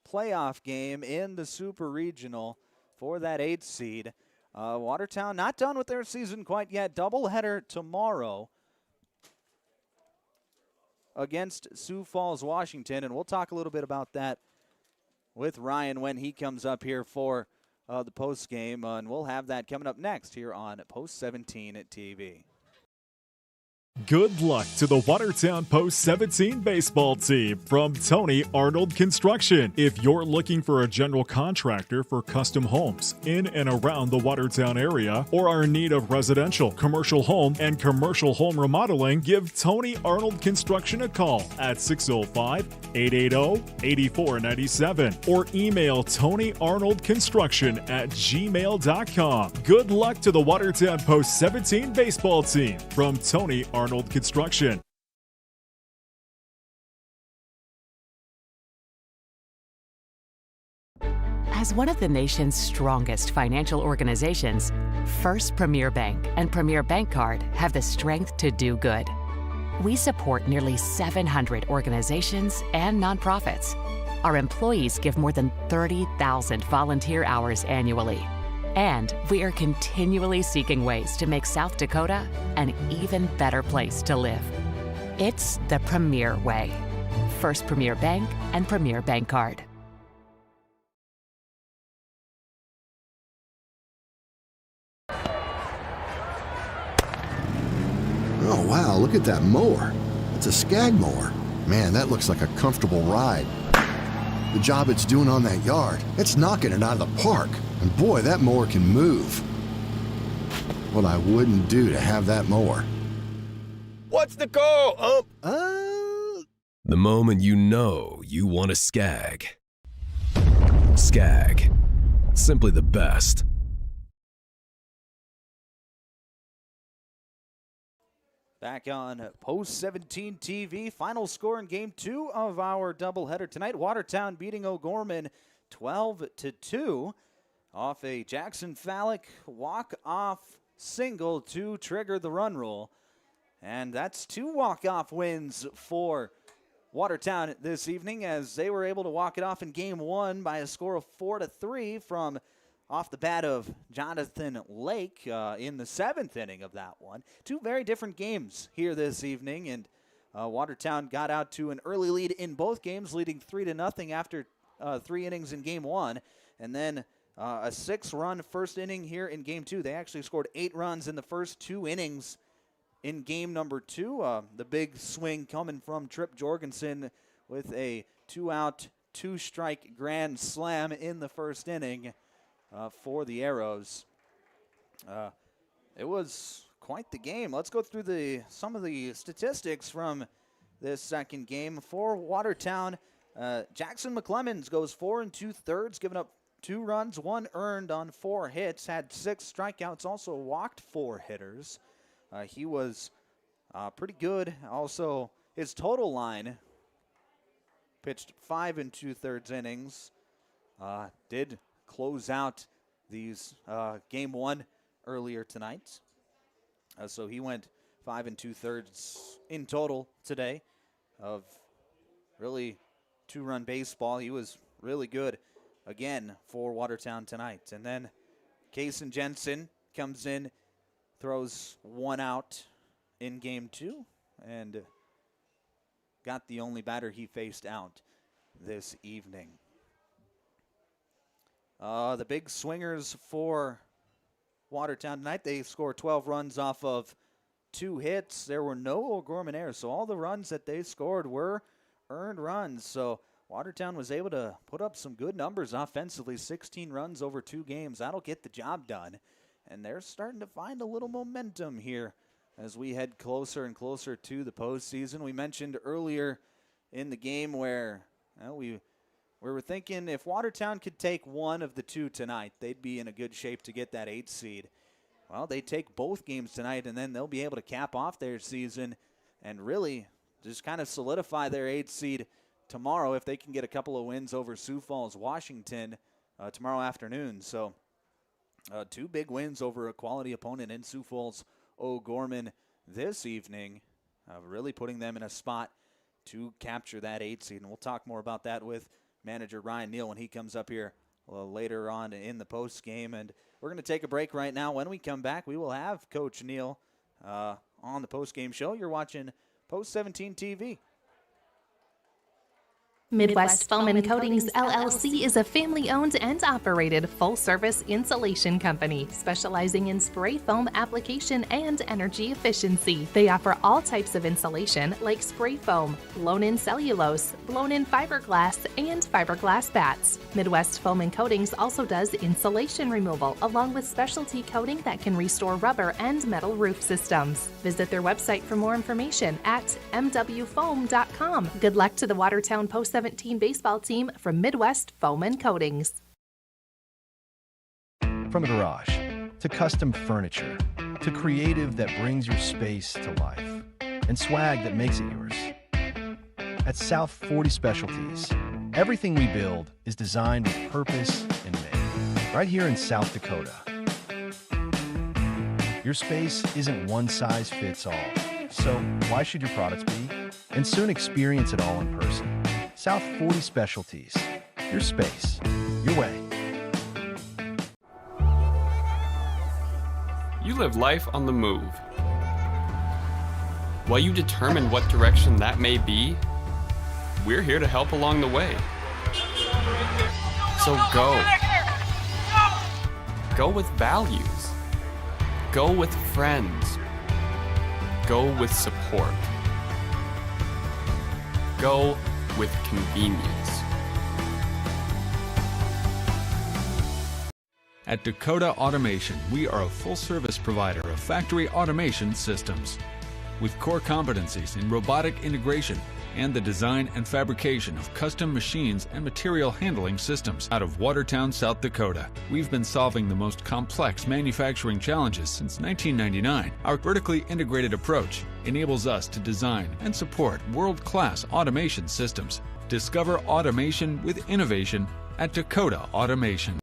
playoff game in the Super Regional for that 8th seed. Watertown not done with their season quite yet. Doubleheader tomorrow against Sioux Falls, Washington, and we'll talk a little bit about that with Ryan when he comes up here for the post game, and we'll have that coming up next here on Post 17 at TV. Good luck to the Watertown Post 17 baseball team from Tony Arnold Construction. If you're looking for a general contractor for custom homes in and around the Watertown area or are in need of residential, commercial home, and commercial home remodeling, give Tony Arnold Construction a call at 605-880-8497 or email TonyArnoldConstruction@gmail.com. Good luck to the Watertown Post 17 baseball team from Tony Arnold Construction. As one of the nation's strongest financial organizations, First Premier Bank and Premier Bank Card have the strength to do good. We support nearly 700 organizations and nonprofits. Our employees give more than 30,000 volunteer hours annually. And we are continually seeking ways to make South Dakota an even better place to live. It's the Premier way. First Premier Bank and Premier Bank Card. Oh, wow, look at that mower. It's a Skag mower. Man, that looks like a comfortable ride. The job it's doing on that yard, it's knocking it out of the park. And boy, that mower can move. What I wouldn't do to have that mower. What's the call, The moment you know you want a Skag. Skag. Simply the best. Back on Post 17 TV, final score in Game 2 of our doubleheader tonight. Watertown beating O'Gorman 12-2 off a Jackson Fallick walk-off single to trigger the run rule. And that's 2 walk-off wins for Watertown this evening, as they were able to walk it off in Game 1 by a score of 4-3 from off the bat of Jonathan Lake in the 7th inning of that one. 2 very different games here this evening, and Watertown got out to an early lead in both games, leading 3-0 after 3 innings in Game 1, and then a 6-run first inning here in Game 2. They actually scored 8 runs in the first 2 innings in Game number 2. The big swing coming from Tripp Jorgensen with a 2-out, 2-strike grand slam in the first inning. For the Arrows. It was quite the game. Let's go through some of the statistics from this second game. For Watertown, Jackson McClemens goes 4 2/3, giving up 2 runs, 1 earned on 4 hits, had 6 strikeouts, also walked 4 hitters. He was pretty good. Also, his total line pitched 5 2/3 innings. Did close out these Game 1 earlier tonight. So he went 5 2/3 in total today of really 2-run baseball. He was really good again for Watertown tonight. And then Kaysen Jensen comes in, throws 1 out in Game 2, and got the only batter he faced out this evening. The big swingers for Watertown tonight, they scored 12 runs off of 2 hits. There were no O'Gorman errors, so all the runs that they scored were earned runs. So Watertown was able to put up some good numbers offensively, 16 runs over 2 games. That'll get the job done. And they're starting to find a little momentum here as we head closer and closer to the postseason. We mentioned earlier in the game where we were thinking if Watertown could take one of the 2 tonight, they'd be in a good shape to get that 8th seed. Well, they take both games tonight, and then they'll be able to cap off their season and really just kind of solidify their 8th seed tomorrow if they can get a couple of wins over Sioux Falls, Washington tomorrow afternoon. So 2 big wins over a quality opponent in Sioux Falls, O'Gorman this evening, really putting them in a spot to capture that 8th seed. And we'll talk more about that with manager Ryan Neal when he comes up here later on in the post game. And we're going to take a break right now. When we come back, we will have Coach Neal on the post game show. You're watching Post 17 TV. Midwest Foam and Coatings LLC is a family-owned and operated full-service insulation company specializing in spray foam application and energy efficiency. They offer all types of insulation like spray foam, blown-in cellulose, blown-in fiberglass, and fiberglass bats. Midwest Foam and Coatings also does insulation removal along with specialty coating that can restore rubber and metal roof systems. Visit their website for more information at mwfoam.com. Good luck to the Watertown Post 17 baseball team from Midwest Foam and Coatings. From a garage to custom furniture to creative that brings your space to life and swag that makes it yours. At South 40 Specialties, everything we build is designed with purpose and made right here in South Dakota. Your space isn't one size fits all, so why should your products be? And soon experience it all in person. South 40 Specialties. Your space. Your way. You live life on the move. While you determine what direction that may be, we're here to help along the way. So go. Go with values. Go with friends. Go with support. Go with convenience. At Dakota Automation, we are a full-service provider of factory automation systems with core competencies in robotic integration and the design and fabrication of custom machines and material handling systems out of Watertown, South Dakota. We've been solving the most complex manufacturing challenges since 1999. Our vertically integrated approach enables us to design and support world-class automation systems. Discover automation with innovation at Dakota Automation.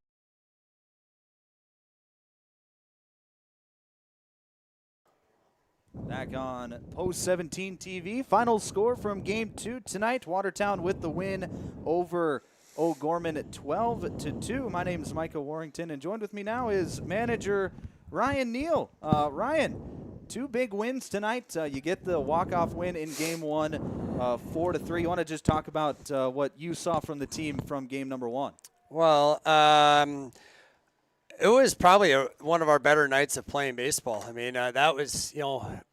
Back on Post 17 TV. Final score from Game 2 tonight. Watertown with the win over O'Gorman at 12-2. My name is Micah Warrington, and joined with me now is manager Ryan Neal. Ryan, 2 big wins tonight. You get the walk-off win in Game 1, 4-3. You want to just talk about what you saw from the team from Game number 1? Well, it was probably one of our better nights of playing baseball. I mean, that was,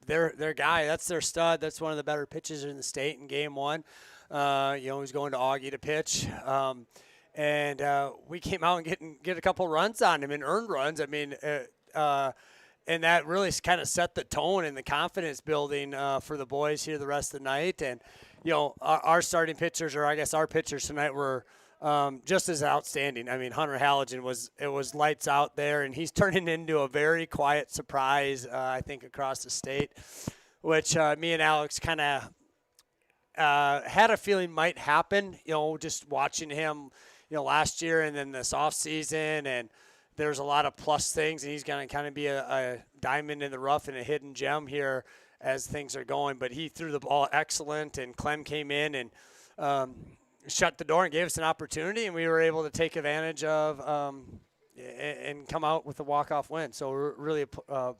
their guy. That's their stud. That's one of the better pitchers in the state in Game 1. He was going to Augie to pitch. And we came out and get a couple runs on him and earned runs. I mean, and that really kind of set the tone and the confidence building for the boys here the rest of the night. And, our starting pitchers, or I guess our pitchers tonight, were just as outstanding. I mean, Hunter Halligan was lights out there, and he's turning into a very quiet surprise, I think, across the state, which me and Alex kind of had a feeling might happen, just watching him, last year and then this offseason. And there's a lot of plus things, and he's going to kind of be a diamond in the rough and a hidden gem here as things are going. But he threw the ball excellent, and Clem came in and shut the door and gave us an opportunity, and we were able to take advantage of and come out with a walk-off win. So really a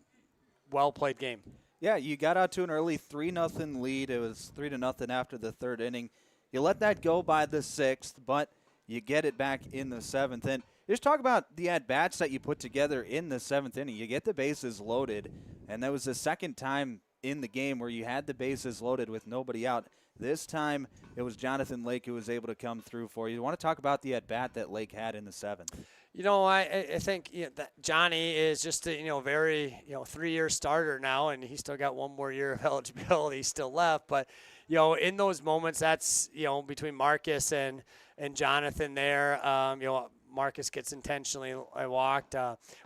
well-played game. Yeah, you got out to an early 3-0 lead. It was 3-0 after the 3rd inning. You let that go by the 6th, but you get it back in the 7th. And just talk about the at-bats that you put together in the 7th inning. You get the bases loaded, and that was the second time in the game where you had the bases loaded with nobody out. This time, it was Jonathan Lake who was able to come through for you. You want to talk about the at-bat that Lake had in the 7th? I think that Johnny is just a very 3-year starter now, and he's still got one more year of eligibility still left. But in those moments, that's between Marcus and Jonathan there. Marcus gets intentionally walked.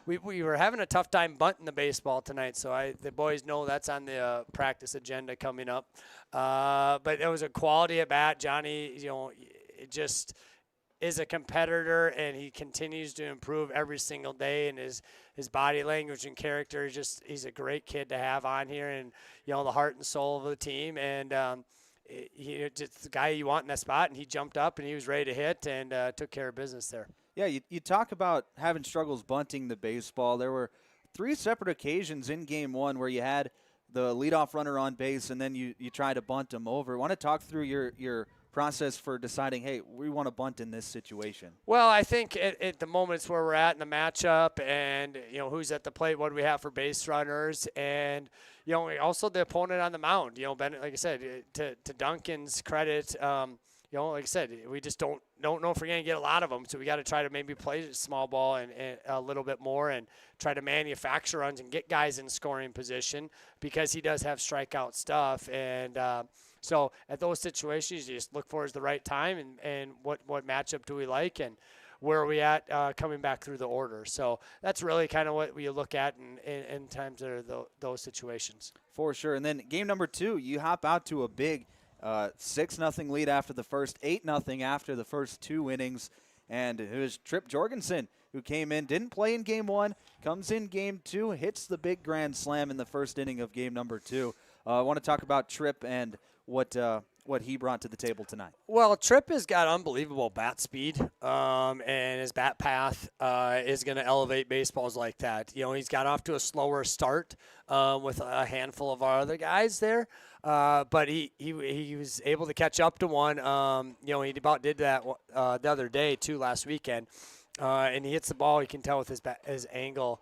We were having a tough time bunting the baseball tonight, so the boys know that's on the practice agenda coming up. But it was a quality at bat. Johnny, it just is a competitor, and he continues to improve every single day. And his body language and character he's a great kid to have on here, and the heart and soul of the team. And he just the guy you want in that spot, and he jumped up and he was ready to hit and took care of business there. Yeah, you talk about having struggles bunting the baseball. There were 3 separate occasions in Game 1 where you had the leadoff runner on base, and then you try to bunt him over. I want to talk through your process for deciding, hey, we want to bunt in this situation. Well, I think at the moments where we're at in the matchup, and who's at the plate, what do we have for base runners, and also the opponent on the mound. Bennett, like I said, to Duncan's credit, like I said, we just don't know if we're going to get a lot of them, so we got to try to maybe play small ball and a little bit more and try to manufacture runs and get guys in scoring position, because he does have strikeout stuff. And so at those situations, you just look for is the right time and what matchup do we like and where are we at coming back through the order. So that's really kind of what we look at in times of those situations. For sure. And then game number 2, you hop out to a big 6-0 lead after the first, 8-0 after the first 2 innings. And it was Tripp Jorgensen who came in, didn't play in Game 1, comes in Game 2, hits the big grand slam in the first inning of game number 2. I want to talk about Tripp and what he brought to the table tonight. Well, Tripp has got unbelievable bat speed, and his bat path is going to elevate baseballs like that. He's got off to a slower start with a handful of our other guys there, but he was able to catch up to one. He about did that the other day too, last weekend. And he hits the ball. You can tell with his angle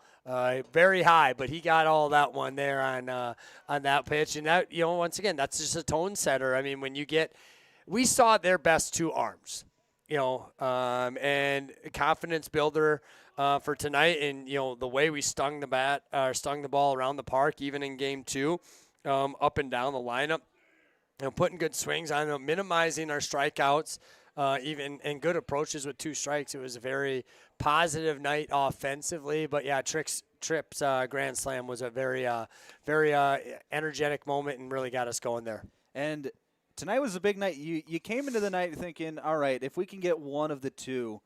very high, but he got all that one there on that pitch. And that, once again, that's just a tone setter. I mean, we saw their best 2 arms, and confidence builder for tonight. And the way we stung the ball around the park, even in game 2, up and down the lineup. putting good swings on them, minimizing our strikeouts, even and good approaches with 2 strikes. It was a very positive night offensively. But yeah, Tripp's grand slam was a very energetic moment and really got us going there. And tonight was a big night. You came into the night thinking, all right, if we can get one of the two,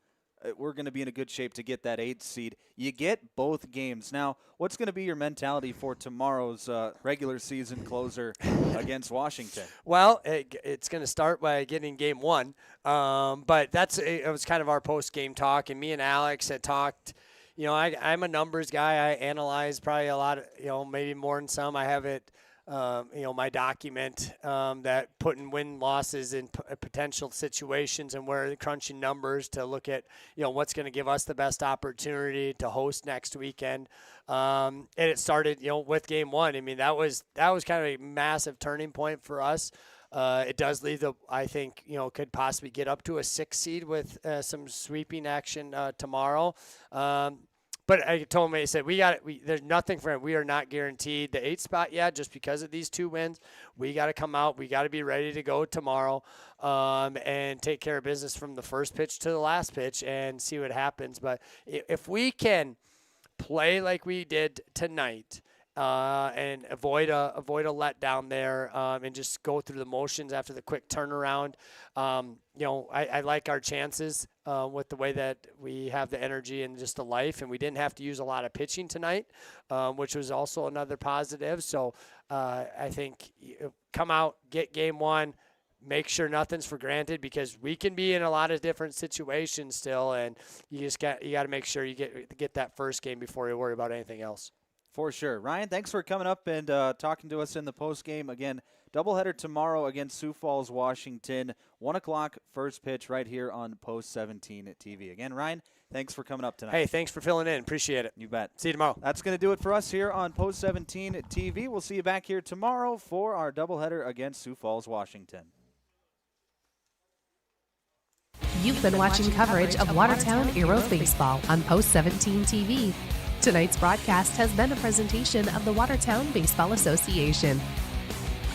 we're going to be in a good shape to get that 8th seed. You get both games. Now, what's going to be your mentality for tomorrow's regular season closer against Washington? Well, it's going to start by getting game 1. But it was kind of our post-game talk, and me and Alex had talked. I'm a numbers guy. I analyze probably a lot, maybe more than some. I have it. My document that putting win losses in potential situations and where crunching numbers to look at, what's going to give us the best opportunity to host next weekend. And it started, with game 1. I mean, that was kind of a massive turning point for us. It does leave I think, could possibly get up to a 6 seed with some sweeping action tomorrow. But I told him, I said, there's nothing for him. We are not guaranteed the 8th spot yet just because of these 2 wins. We got to come out. We got to be ready to go tomorrow and take care of business from the first pitch to the last pitch and see what happens. But if we can play like we did tonight and avoid a letdown there and just go through the motions after the quick turnaround, I like our chances with the way that we have the energy and just the life, and we didn't have to use a lot of pitching tonight, which was also another positive. So I think come out, get game 1, make sure nothing's for granted because we can be in a lot of different situations still, and you got to make sure you get that first game before you worry about anything else. For sure. Ryan, thanks for coming up and talking to us in the post game. Again, doubleheader tomorrow against Sioux Falls, Washington. 1 o'clock first pitch right here on Post 17 TV. Again, Ryan, thanks for coming up tonight. Hey, thanks for filling in. Appreciate it. You bet. See you tomorrow. That's going to do it for us here on Post 17 TV. We'll see you back here tomorrow for our doubleheader against Sioux Falls, Washington. You've been watching coverage of Watertown Aero Baseball on Post 17 TV. Tonight's broadcast has been a presentation of the Watertown Baseball Association.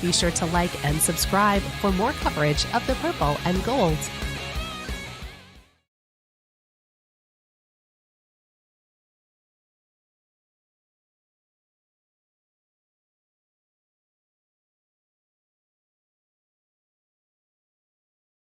Be sure to like and subscribe for more coverage of the purple and gold.